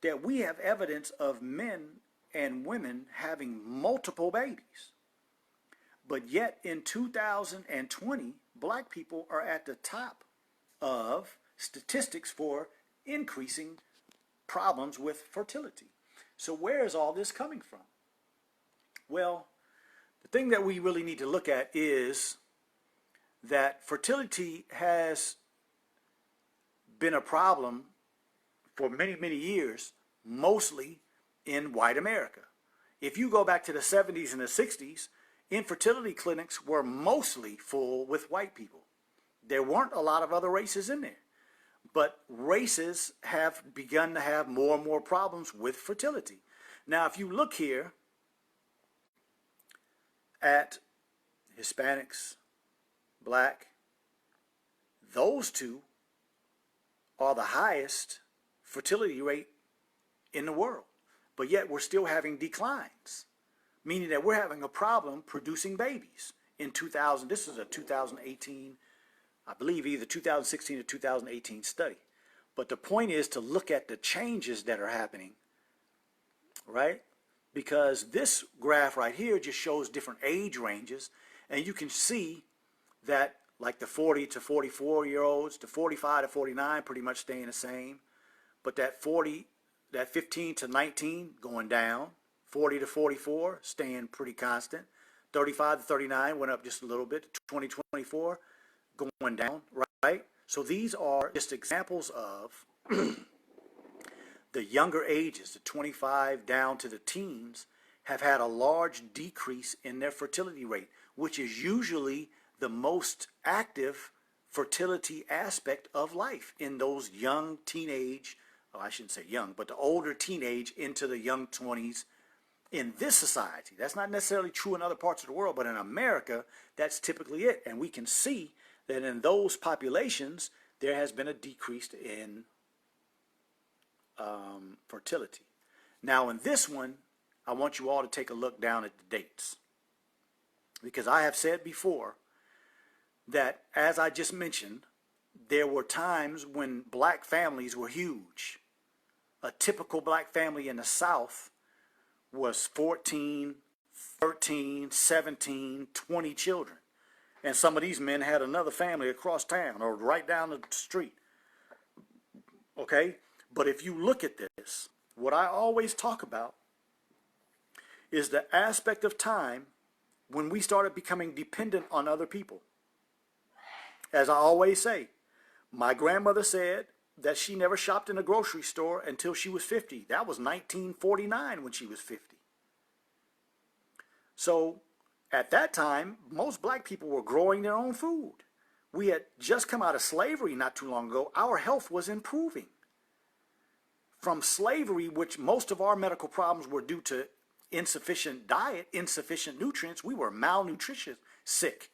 that we have evidence of men and women having multiple babies. But yet in 2020, black people are at the top of statistics for increasing problems with fertility. So where is all this coming from? Well, the thing that we really need to look at is that fertility has been a problem for many, many years, mostly in white America. If you go back to the 70s and the 60s, infertility clinics were mostly full with white people. There weren't a lot of other races in there. But races have begun to have more and more problems with fertility. Now, if you look here at Hispanics, black, those two are the highest fertility rate in the world. But yet we're still having declines, meaning that we're having a problem producing babies. In 2000, this is a 2018, I believe either 2016 or 2018 study. But the point is to look at the changes that are happening, right? Because this graph right here just shows different age ranges, and you can see that like the 40 to 44-year-olds, the 45 to 49 pretty much staying the same, but that 15 to 19 going down, 40 to 44 staying pretty constant, 35 to 39 went up just a little bit, 20 to 24 going down, right? So these are just examples of the younger ages, the 25 down to the teens, have had a large decrease in their fertility rate, which is usually the most active fertility aspect of life in those young teenage, I shouldn't say young, but the older teenage into the young 20s in this society. That's not necessarily true in other parts of the world, but in America, that's typically it. And we can see that in those populations, there has been a decrease in fertility. Now in this one, I want you all to take a look down at the dates. Because I have said before that, as I just mentioned, there were times when black families were huge. A typical black family in the South was 14, 13, 17, 20 children. And some of these men had another family across town or right down the street. Okay? But if you look at this, what I always talk about is the aspect of time when we started becoming dependent on other people. As I always say, my grandmother said that she never shopped in a grocery store until she was 50. That was 1949 when she was 50. So at that time, most black people were growing their own food. We had just come out of slavery not too long ago. Our health was improving. From slavery, which most of our medical problems were due to insufficient diet, insufficient nutrients, we were malnutritious, sick.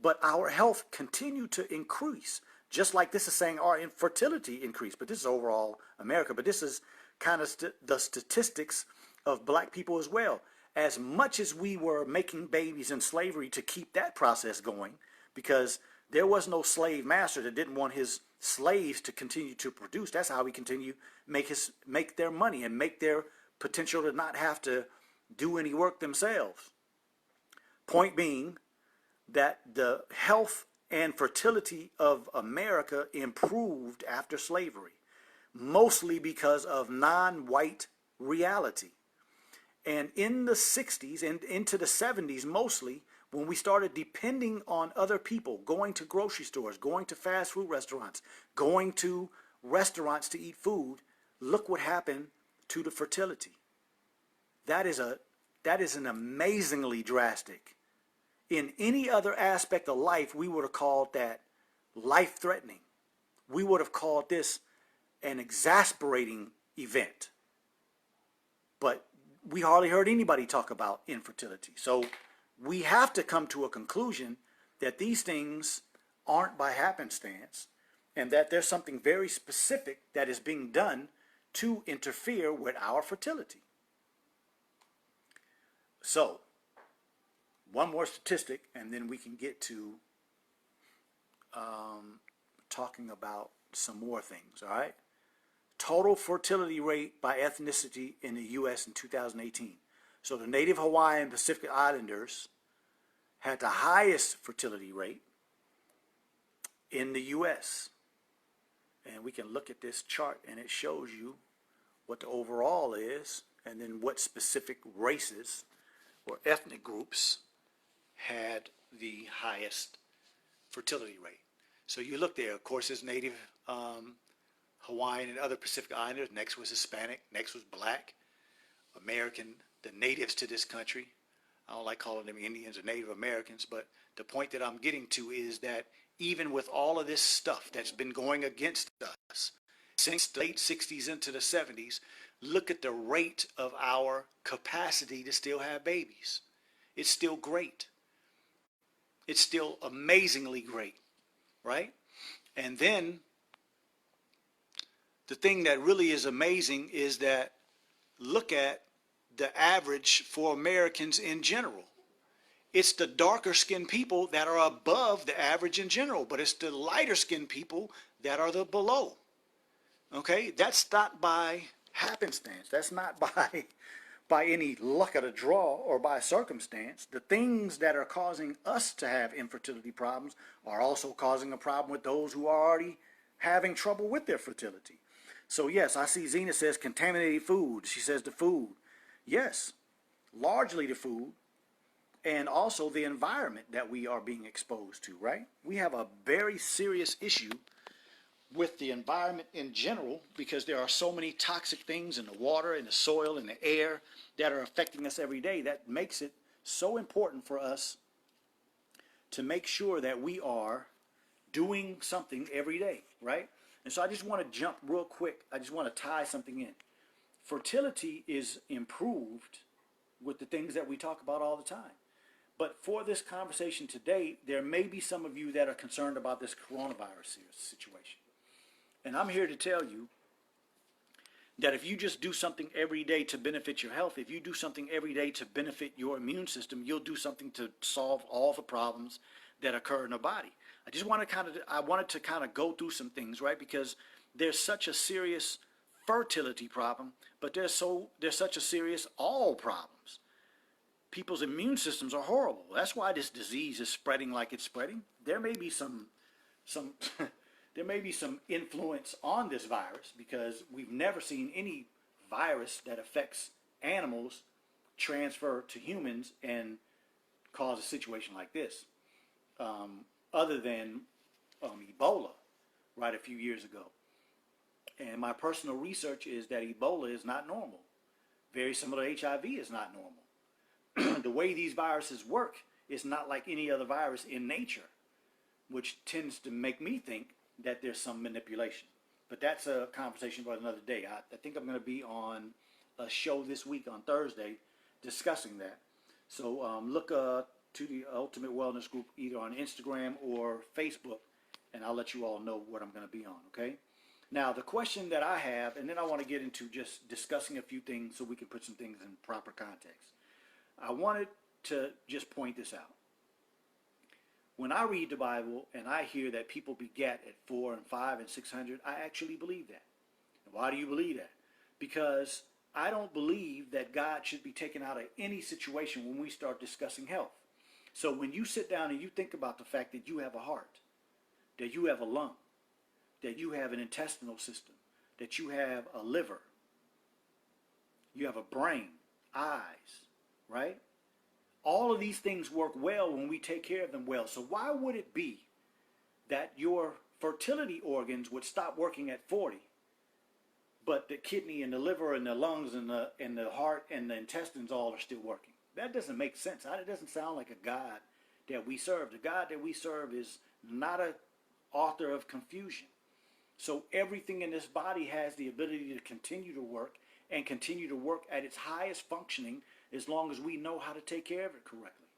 But our health continued to increase. Just like this is saying our infertility increased, but this is overall America. But this is kind of the statistics of black people as well. As much as we were making babies in slavery to keep that process going, because there was no slave master that didn't want his slaves to continue to produce. That's how we continue make their money and make their potential to not have to do any work themselves. Point being that the health and fertility of America improved after slavery, mostly because of non-white reality. And in the 60s and into the 70s mostly, when we started depending on other people, going to grocery stores, going to fast food restaurants, going to restaurants to eat food, look what happened to the fertility. That is an amazingly drastic. In any other aspect of life, we would have called that life-threatening. We would have called this an exasperating event. But we hardly heard anybody talk about infertility. So we have to come to a conclusion that these things aren't by happenstance and that there's something very specific that is being done to interfere with our fertility. So, one more statistic, and then we can get to talking about some more things, all right? Total fertility rate by ethnicity in the U.S. in 2018. So the Native Hawaiian Pacific Islanders had the highest fertility rate in the U.S. And we can look at this chart, and it shows you what the overall is, and then what specific races or ethnic groups had the highest fertility rate. So you look there, of course, there's Native Hawaiian and other Pacific Islanders. Next was Hispanic. Next was Black, American, the natives to this country. I don't like calling them Indians or Native Americans, but the point that I'm getting to is that even with all of this stuff that's been going against us since the late 60s into the 70s, look at the rate of our capacity to still have babies. It's still great. It's still amazingly great, right? And then the thing that really is amazing is that look at the average for Americans in general. It's the darker skinned people that are above the average in general, but it's the lighter skinned people that are the below. Okay, that's not by happenstance. That's not by any luck of the draw or by circumstance. The things that are causing us to have infertility problems are also causing a problem with those who are already having trouble with their fertility. So yes, I see Zena says contaminated food. She says the food. Yes, largely the food and also the environment that we are being exposed to, right? We have a very serious issue with the environment in general because there are so many toxic things in the water, in the soil, in the air that are affecting us every day. That makes it so important for us to make sure that we are doing something every day, right? And so I just want to jump real quick. I just want to tie something in. Fertility is improved with the things that we talk about all the time. But for this conversation today, there may be some of you that are concerned about this coronavirus situation. And I'm here to tell you that if you just do something every day to benefit your health, if you do something every day to benefit your immune system, you'll do something to solve all the problems that occur in the body. I wanted to kind of go through some things, right? Because there's such a serious fertility problem, but there's such a serious all problems. People's immune systems are horrible. That's why this disease is spreading like it's spreading. There may be some there may be some influence on this virus because we've never seen any virus that affects animals transfer to humans and cause a situation like this, other than Ebola, right, a few years ago. And my personal research is that Ebola is not normal. Very similar to HIV is not normal. The way these viruses work is not like any other virus in nature, which tends to make me think that there's some manipulation. But that's a conversation for another day. I think I'm going to be on a show this week on Thursday discussing that. So look to the Ultimate Wellness Group either on Instagram or Facebook, and I'll let you all know what I'm going to be on, okay? Now, the question that I have, and then I want to get into just discussing a few things so we can put some things in proper context. I wanted to just point this out. When I read the Bible and I hear that people beget at 4 and 5 and 600, I actually believe that. Why do you believe that? Because I don't believe that God should be taken out of any situation when we start discussing health. So when you sit down and you think about the fact that you have a heart, that you have a lung, that you have an intestinal system, that you have a liver, you have a brain, eyes, right? All of these things work well when we take care of them well. So why would it be that your fertility organs would stop working at 40, but the kidney and the liver and the lungs and the heart and the intestines all are still working? That doesn't make sense. It doesn't sound like a God that we serve. The God that we serve is not an author of confusion. So everything in this body has the ability to continue to work and continue to work at its highest functioning as long as we know how to take care of it correctly.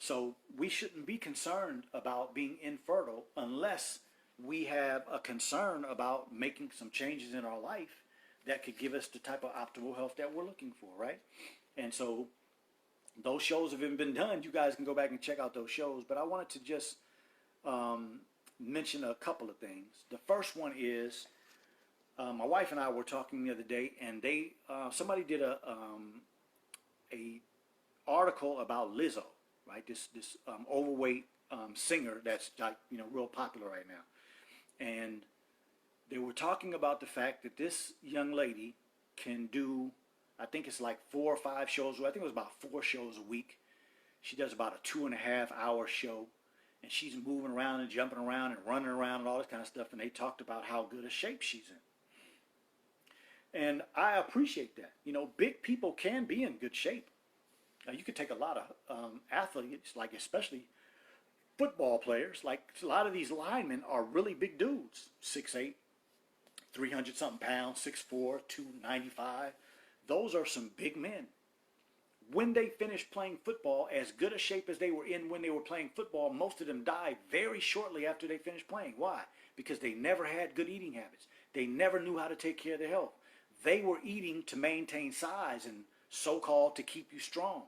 So we shouldn't be concerned about being infertile unless we have a concern about making some changes in our life that could give us the type of optimal health that we're looking for, right? And so those shows have been done. You guys can go back and check out those shows. But I wanted to just mention a couple of things. The first one is my wife and I were talking the other day, and somebody did a article about Lizzo, right? This overweight singer that's like, real popular right now, and they were talking about the fact that this young lady can do, I think it's like 4 or 5 shows. I think it was about 4 shows a week. She does about a 2.5-hour show, and she's moving around and jumping around and running around and all this kind of stuff. And they talked about how good a shape she's in. And I appreciate that. Big people can be in good shape. Now, you could take a lot of athletes, like especially football players. Like a lot of these linemen are really big dudes, 6'8", 300-something pounds, 6'4", 295. Those are some big men. When they finish playing football, as good a shape as they were in when they were playing football, most of them died very shortly after they finished playing. Why? Because they never had good eating habits. They never knew how to take care of their health. They were eating to maintain size and so-called to keep you strong.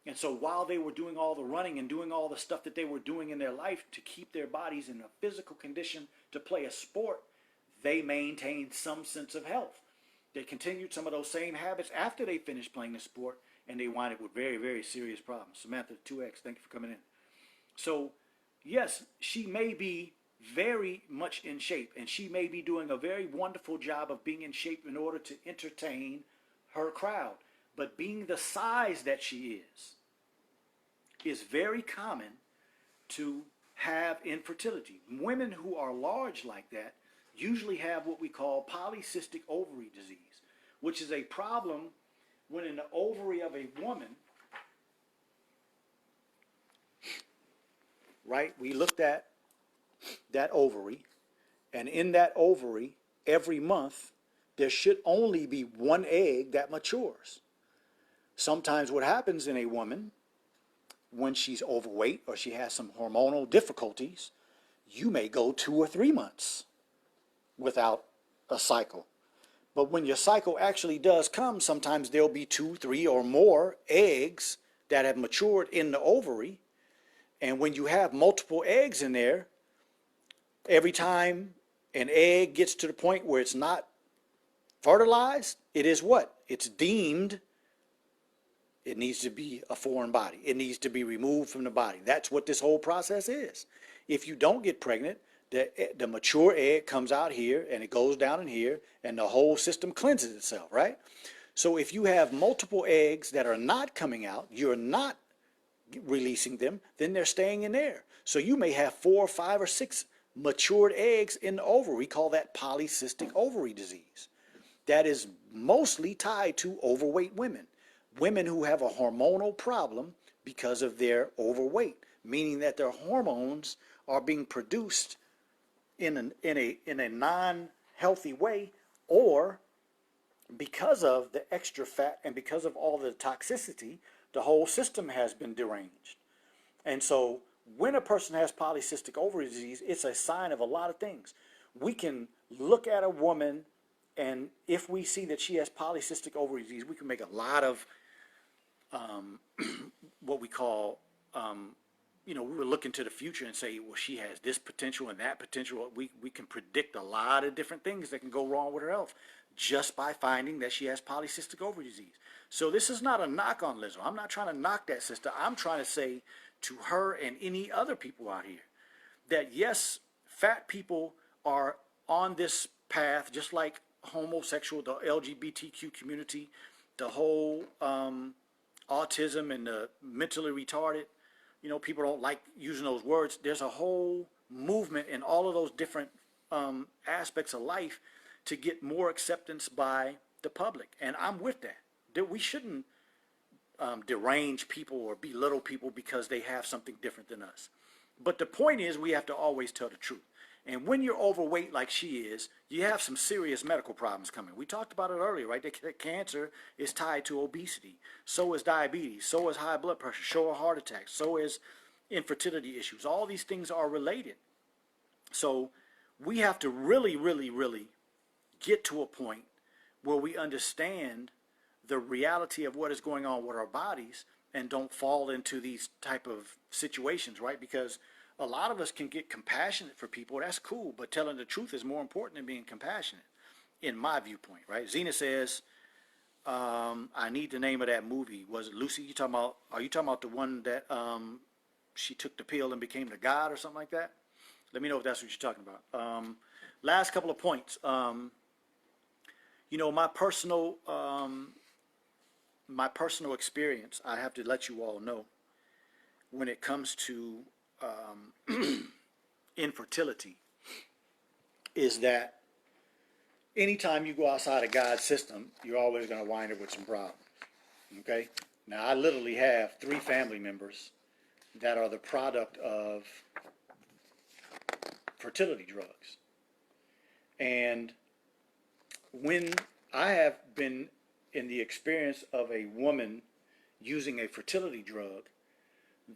And so while they were doing all the running and doing all the stuff that they were doing in their life to keep their bodies in a physical condition to play a sport, they maintained some sense of health. They continued some of those same habits after they finished playing the sport, and they wind up with very, very serious problems. Samantha 2X, thank you for coming in. So, yes, she may be very much in shape, and she may be doing a very wonderful job of being in shape in order to entertain her crowd. But being the size that she is very common to have infertility. Women who are large like that usually have what we call polycystic ovary disease, which is a problem when in the ovary of a woman, right, we looked at that ovary, and in that ovary, every month, there should only be 1 egg that matures. Sometimes what happens in a woman, when she's overweight or she has some hormonal difficulties, you may go 2 or 3 months without a cycle. But when your cycle actually does come, sometimes there'll be 2, 3, or more eggs that have matured in the ovary. And when you have multiple eggs in there, every time an egg gets to the point where it's not fertilized, it is what? It's deemed it needs to be a foreign body. It needs to be removed from the body. That's what this whole process is. If you don't get pregnant, the mature egg comes out here and it goes down in here and the whole system cleanses itself, right? So if you have multiple eggs that are not coming out, you're not releasing them, then they're staying in there. So you may have 4, 5, or 6 matured eggs in the ovary. We call that polycystic ovary disease. That is mostly tied to overweight women. Women who have a hormonal problem because of their overweight, meaning that their hormones are being produced in a non-healthy way, or because of the extra fat and because of all the toxicity, the whole system has been deranged. And so when a person has polycystic ovary disease, it's a sign of a lot of things. We can look at a woman, and if we see that she has polycystic ovary disease, we can make a lot of what we call, we will look into the future and say, well, she has this potential and that potential. We can predict a lot of different things that can go wrong with her health just by finding that she has polycystic ovary disease. So this is not a knock on Lizzo. I'm not trying to knock that sister. I'm trying to say to her and any other people out here that yes, fat people are on this path, just like homosexual, the LGBTQ community, the whole autism and the mentally retarded. People don't like using those words. There's a whole movement in all of those different aspects of life to get more acceptance by the public. And I'm with that. That we shouldn't derange people or belittle people because they have something different than us. But the point is, we have to always tell the truth. And when you're overweight like she is, you have some serious medical problems coming. We talked about it earlier, right? That cancer is tied to obesity. So is diabetes. So is high blood pressure. So are heart attacks. So is infertility issues. All these things are related. So we have to really, really, really get to a point where we understand the reality of what is going on with our bodies and don't fall into these type of situations, right? Because a lot of us can get compassionate for people. That's cool, but telling the truth is more important than being compassionate, in my viewpoint, right? Zena says, I need the name of that movie. Was it Lucy? Are you talking about the one that she took the pill and became the god or something like that? Let me know if that's what you're talking about. Last couple of points. My personal experience, I have to let you all know, when it comes to infertility, is that anytime you go outside of God's system, you're always going to wind up with some problems. Okay? Now, I literally have 3 family members that are the product of fertility drugs. And when I have been in the experience of a woman using a fertility drug,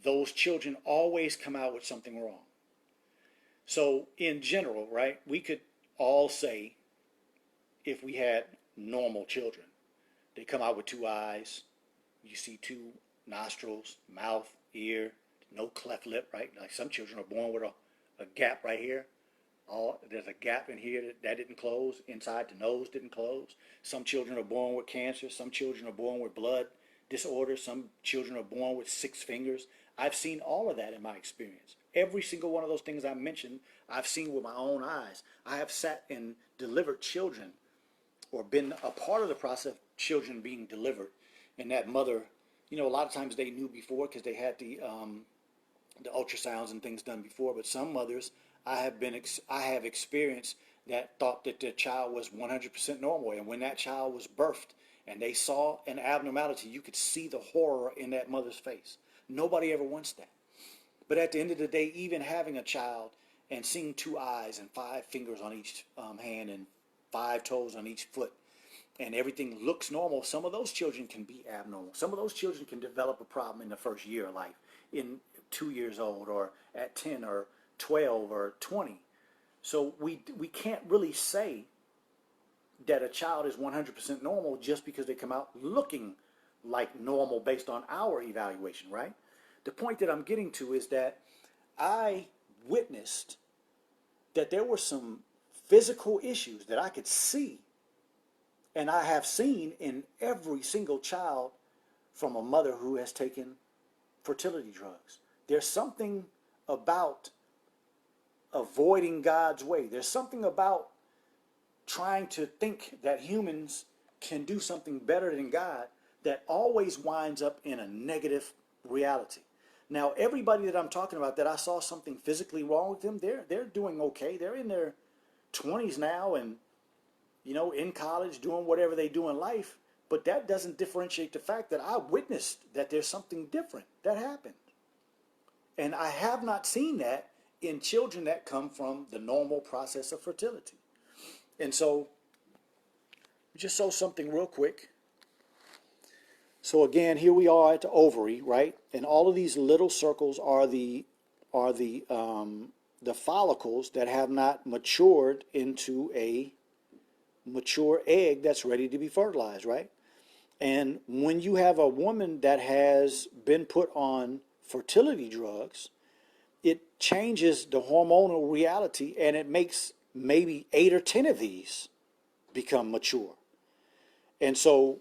those children always come out with something wrong. So in general, right, we could all say, if we had normal children, they come out with 2 eyes, you see 2 nostrils, mouth, ear, no cleft lip, right? Like some children are born with a gap right here. There's a gap in here that didn't close. Inside the nose didn't close. Some children are born with cancer. Some children are born with blood disorders. Some children are born with 6 fingers. I've seen all of that in my experience. Every single one of those things I mentioned, I've seen with my own eyes. I have sat and delivered children, or been a part of the process of children being delivered. And that mother, a lot of times they knew before because they had the ultrasounds and things done before. But some mothers, I have experienced that thought that their child was 100% normal. And when that child was birthed and they saw an abnormality, you could see the horror in that mother's face. Nobody ever wants that. But at the end of the day, even having a child and seeing 2 eyes and 5 fingers on each hand and 5 toes on each foot, and everything looks normal, some of those children can be abnormal. Some of those children can develop a problem in the first year of life, in 2 years old, or at 10 or 12 or 20. So we can't really say that a child is 100% normal just because they come out looking like normal based on our evaluation, right? The point that I'm getting to is that I witnessed that there were some physical issues that I could see, and I have seen in every single child from a mother who has taken fertility drugs. There's something about avoiding God's way. There's something about trying to think that humans can do something better than God that always winds up in a negative reality. Now, everybody that I'm talking about that I saw something physically wrong with them, they're doing okay. They're in their 20s now and, in college doing whatever they do in life. But that doesn't differentiate the fact that I witnessed that there's something different that happened. And I have not seen that in children that come from the normal process of fertility. And so, just show something real quick. So again, here we are at the ovary, right? And all of these little circles are the follicles that have not matured into a mature egg that's ready to be fertilized, right? And when you have a woman that has been put on fertility drugs, it changes the hormonal reality, and it makes maybe 8 or 10 of these become mature. And so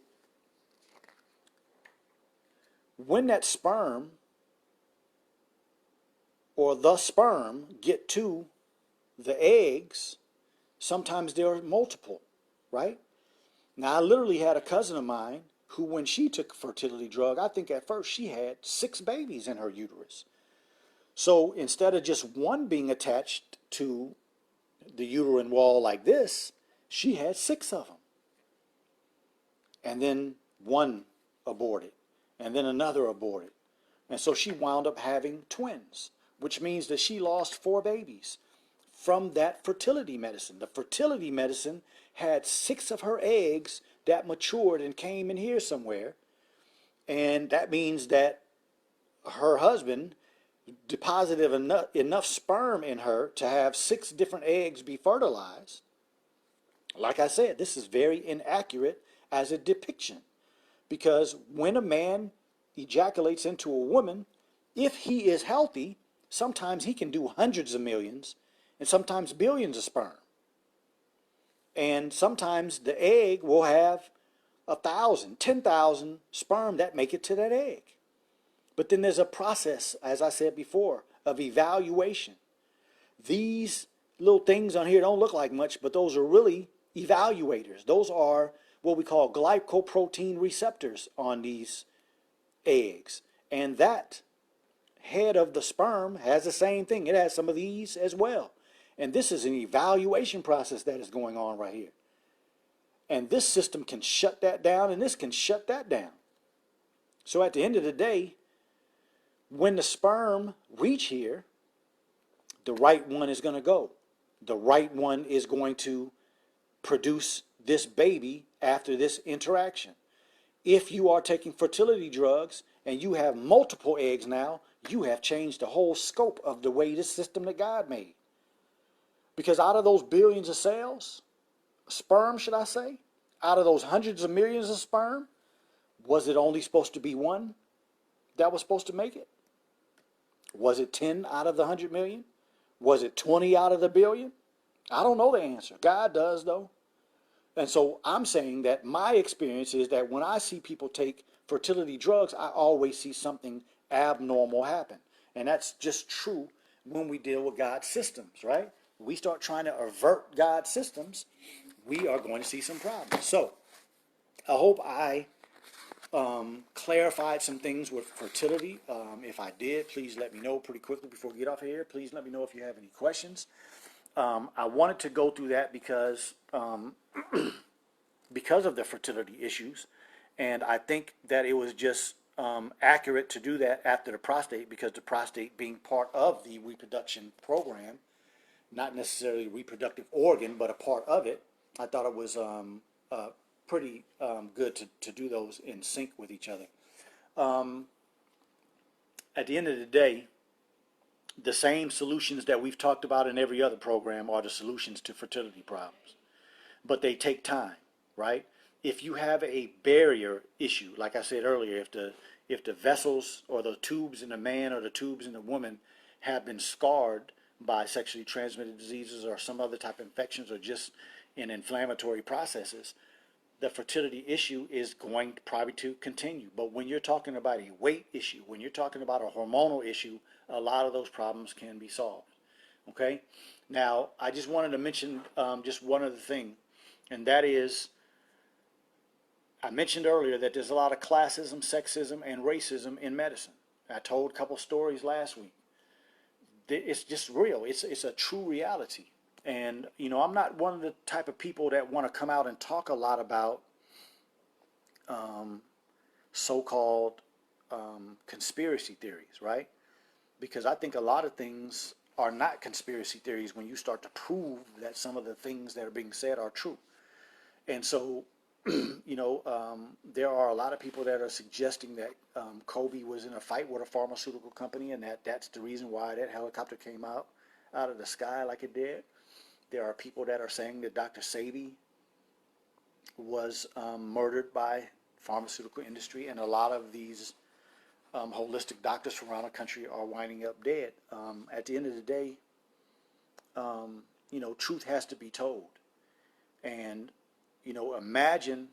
when that sperm or the sperm get to the eggs, sometimes there are multiple, right? Now, I literally had a cousin of mine who, when she took a fertility drug, I think at first she had 6 babies in her uterus. So instead of just one being attached to the uterine wall like this, she had 6 of them. And then one aborted, and then another aborted. And so she wound up having twins, which means that she lost 4 babies from that fertility medicine. The fertility medicine had 6 of her eggs that matured and came in here somewhere. And that means that her husband deposited enough sperm in her to have 6 different eggs be fertilized. Like I said, this is very inaccurate as a depiction, because when a man ejaculates into a woman, if he is healthy, sometimes he can do hundreds of millions and sometimes billions of sperm. And sometimes the egg will have 1,000, 10,000 sperm that make it to that egg. But then there's a process, as I said before, of evaluation. These little things on here don't look like much, but those are really evaluators. Those are what we call glycoprotein receptors on these eggs. And that head of the sperm has the same thing. It has some of these as well. And this is an evaluation process that is going on right here. And this system can shut that down, and this can shut that down. So at the end of the day, when the sperm reach here, the right one is going to go. The right one is going to produce this baby after this interaction. If you are taking fertility drugs and you have multiple eggs now, you have changed the whole scope of the way this system that God made. Because out of those billions of cells, sperm, should I say, out of those hundreds of millions of sperm, was it only supposed to be one that was supposed to make it? Was it 10 out of the 100 million? Was it 20 out of the billion? I don't know the answer. God does, though. And so I'm saying that my experience is that when I see people take fertility drugs, I always see something abnormal happen. And that's just true when we deal with God's systems, right? We start trying to avert God's systems, we are going to see some problems. So I hope I clarified some things with fertility. If I did, please let me know pretty quickly before we get off of here. Please let me know if you have any questions. I wanted to go through that because of the fertility issues, and I think that it was just accurate to do that after the prostate, because the prostate being part of the reproduction program, not necessarily a reproductive organ, but a part of it, I thought it was pretty good to do those in sync with each other. At the end of the day, the same solutions that we've talked about in every other program are the solutions to fertility problems. but they take time, right? If you have a barrier issue, like I said earlier, if the vessels or the tubes in the man or the tubes in the woman have been scarred by sexually transmitted diseases or some other type of infections or just in inflammatory processes, the fertility issue is going to probably to continue. But when you're talking about a weight issue, when you're talking about a hormonal issue, a lot of those problems can be solved. Okay? Now, I just wanted to mention just one other thing, and that is, I mentioned earlier that there's a lot of classism, sexism, and racism in medicine. I told a couple stories last week. It's just real. It's a true reality. And, I'm not one of the type of people that want to come out and talk a lot about so-called conspiracy theories, right? Because I think a lot of things are not conspiracy theories when you start to prove that some of the things that are being said are true. And so, there are a lot of people that are suggesting that Kobe was in a fight with a pharmaceutical company and that's the reason why that helicopter came out of the sky like it did. There are people that are saying that Dr. Sebi was murdered by pharmaceutical industry, and a lot of these holistic doctors from around the country are winding up dead. At the end of the day, truth has to be told. And, imagine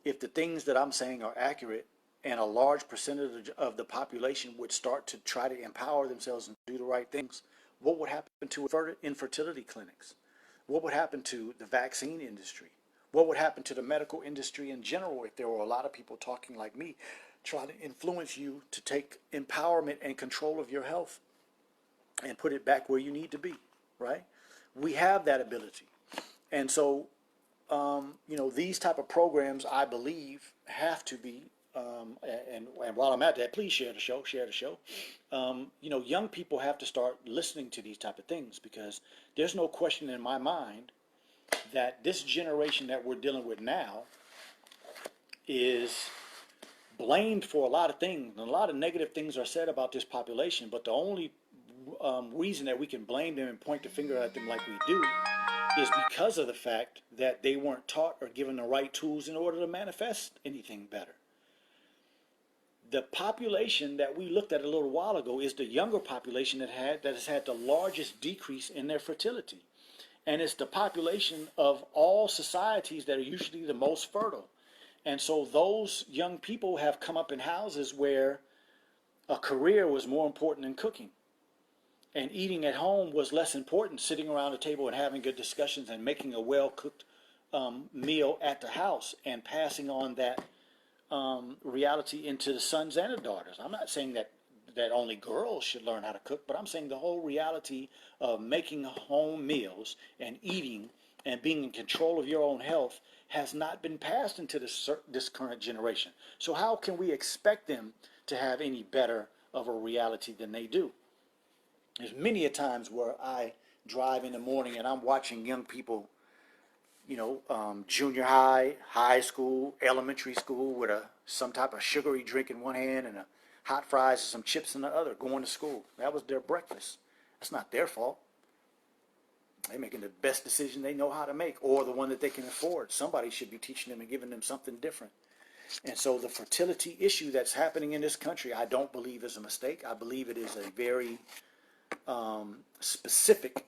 if the things that I'm saying are accurate and a large percentage of the population would start to try to empower themselves and do the right things. What would happen to infertility clinics? What would happen to the vaccine industry? What would happen to the medical industry in general if there were a lot of people talking like me, trying to influence you to take empowerment and control of your health and put it back where you need to be, right? We have that ability. And so, these type of programs, I believe, have to be, and while I'm at that, please share the show. Young people have to start listening to these type of things, because there's no question in my mind that this generation that we're dealing with now is blamed for a lot of things, and a lot of negative things are said about this population, but the only reason that we can blame them and point the finger at them like we do is because of the fact that they weren't taught or given the right tools in order to manifest anything better. The population that we looked at a little while ago is the younger population that has had the largest decrease in their fertility. And it's the population of all societies that are usually the most fertile. And so those young people have come up in houses where a career was more important than cooking. And eating at home was less important, sitting around a table and having good discussions and making a well-cooked meal at the house and passing on that reality into the sons and the daughters. I'm not saying that only girls should learn how to cook, but I'm saying the whole reality of making home meals and eating and being in control of your own health has not been passed into this current generation. So how can we expect them to have any better of a reality than they do? There's many a times where I drive in the morning and I'm watching young people, junior high, high school, elementary school, with some type of sugary drink in one hand and a hot fries and some chips in the other, going to school. That was their breakfast. That's not their fault. They're making the best decision they know how to make, or the one that they can afford. Somebody should be teaching them and giving them something different. And so the fertility issue that's happening in this country, I don't believe is a mistake. I believe it is a very specific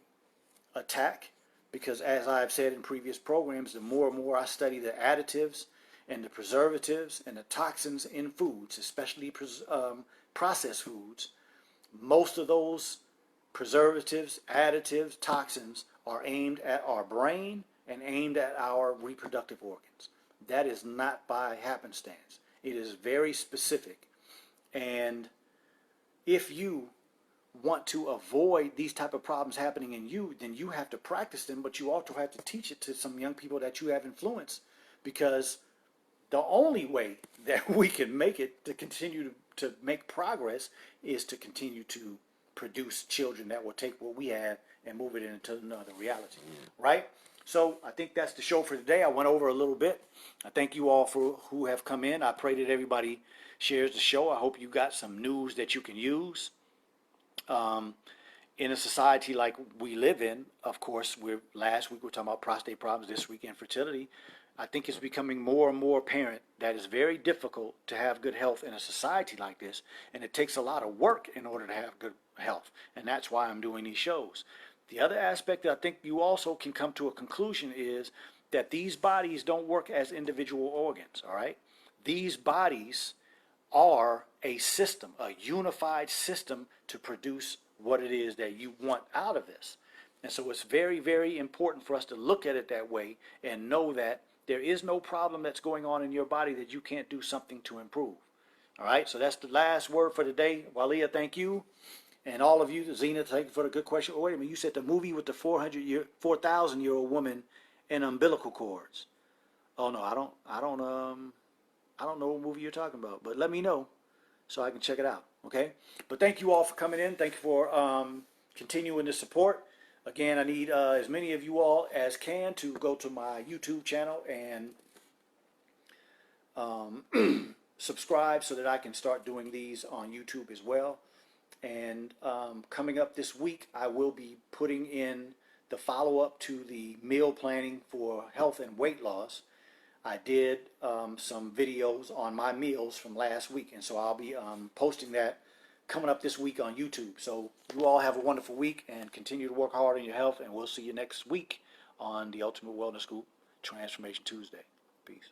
attack, because as I've said in previous programs, the more and more I study the additives and the preservatives and the toxins in foods, especially processed foods, most of those preservatives, additives, toxins are aimed at our brain and aimed at our reproductive organs. That is not by happenstance. It is very specific. And if you want to avoid these type of problems happening in you, then you have to practice them, but you also have to teach it to some young people that you have influenced, because the only way that we can make it to continue to make progress is to continue to produce children that will take what we have and move it into another reality, right? So I think that's the show for today. I went over a little bit. I thank you all for who have come in. I pray that everybody shares the show. I hope you got some news that you can use. in a society like we live in, of course, last week we were talking about prostate problems, this week infertility. I think it's becoming more and more apparent that it's very difficult to have good health in a society like this, and it takes a lot of work in order to have good health, and that's why I'm doing these shows. The other aspect that I think you also can come to a conclusion is that these bodies don't work as individual organs, all right? These bodies are a system, a unified system to produce what it is that you want out of this. And so it's very, very important for us to look at it that way and know that there is no problem that's going on in your body that you can't do something to improve. All right, so that's the last word for today. Walia, thank you. And all of you, Zena, thank you for the good question. Oh, wait a minute, you said the movie with the 4,000-year-old woman and umbilical cords. Oh no, I don't know what movie you're talking about, but let me know so I can check it out, okay? But thank you all for coming in. Thank you for continuing to support. Again, I need as many of you all as can to go to my YouTube channel and subscribe so that I can start doing these on YouTube as well. And coming up this week, I will be putting in the follow-up to the meal planning for health and weight loss. I did some videos on my meals from last week, and so I'll be posting that coming up this week on YouTube. So you all have a wonderful week and continue to work hard on your health, and we'll see you next week on the Ultimate Wellness Group Transformation Tuesday. Peace.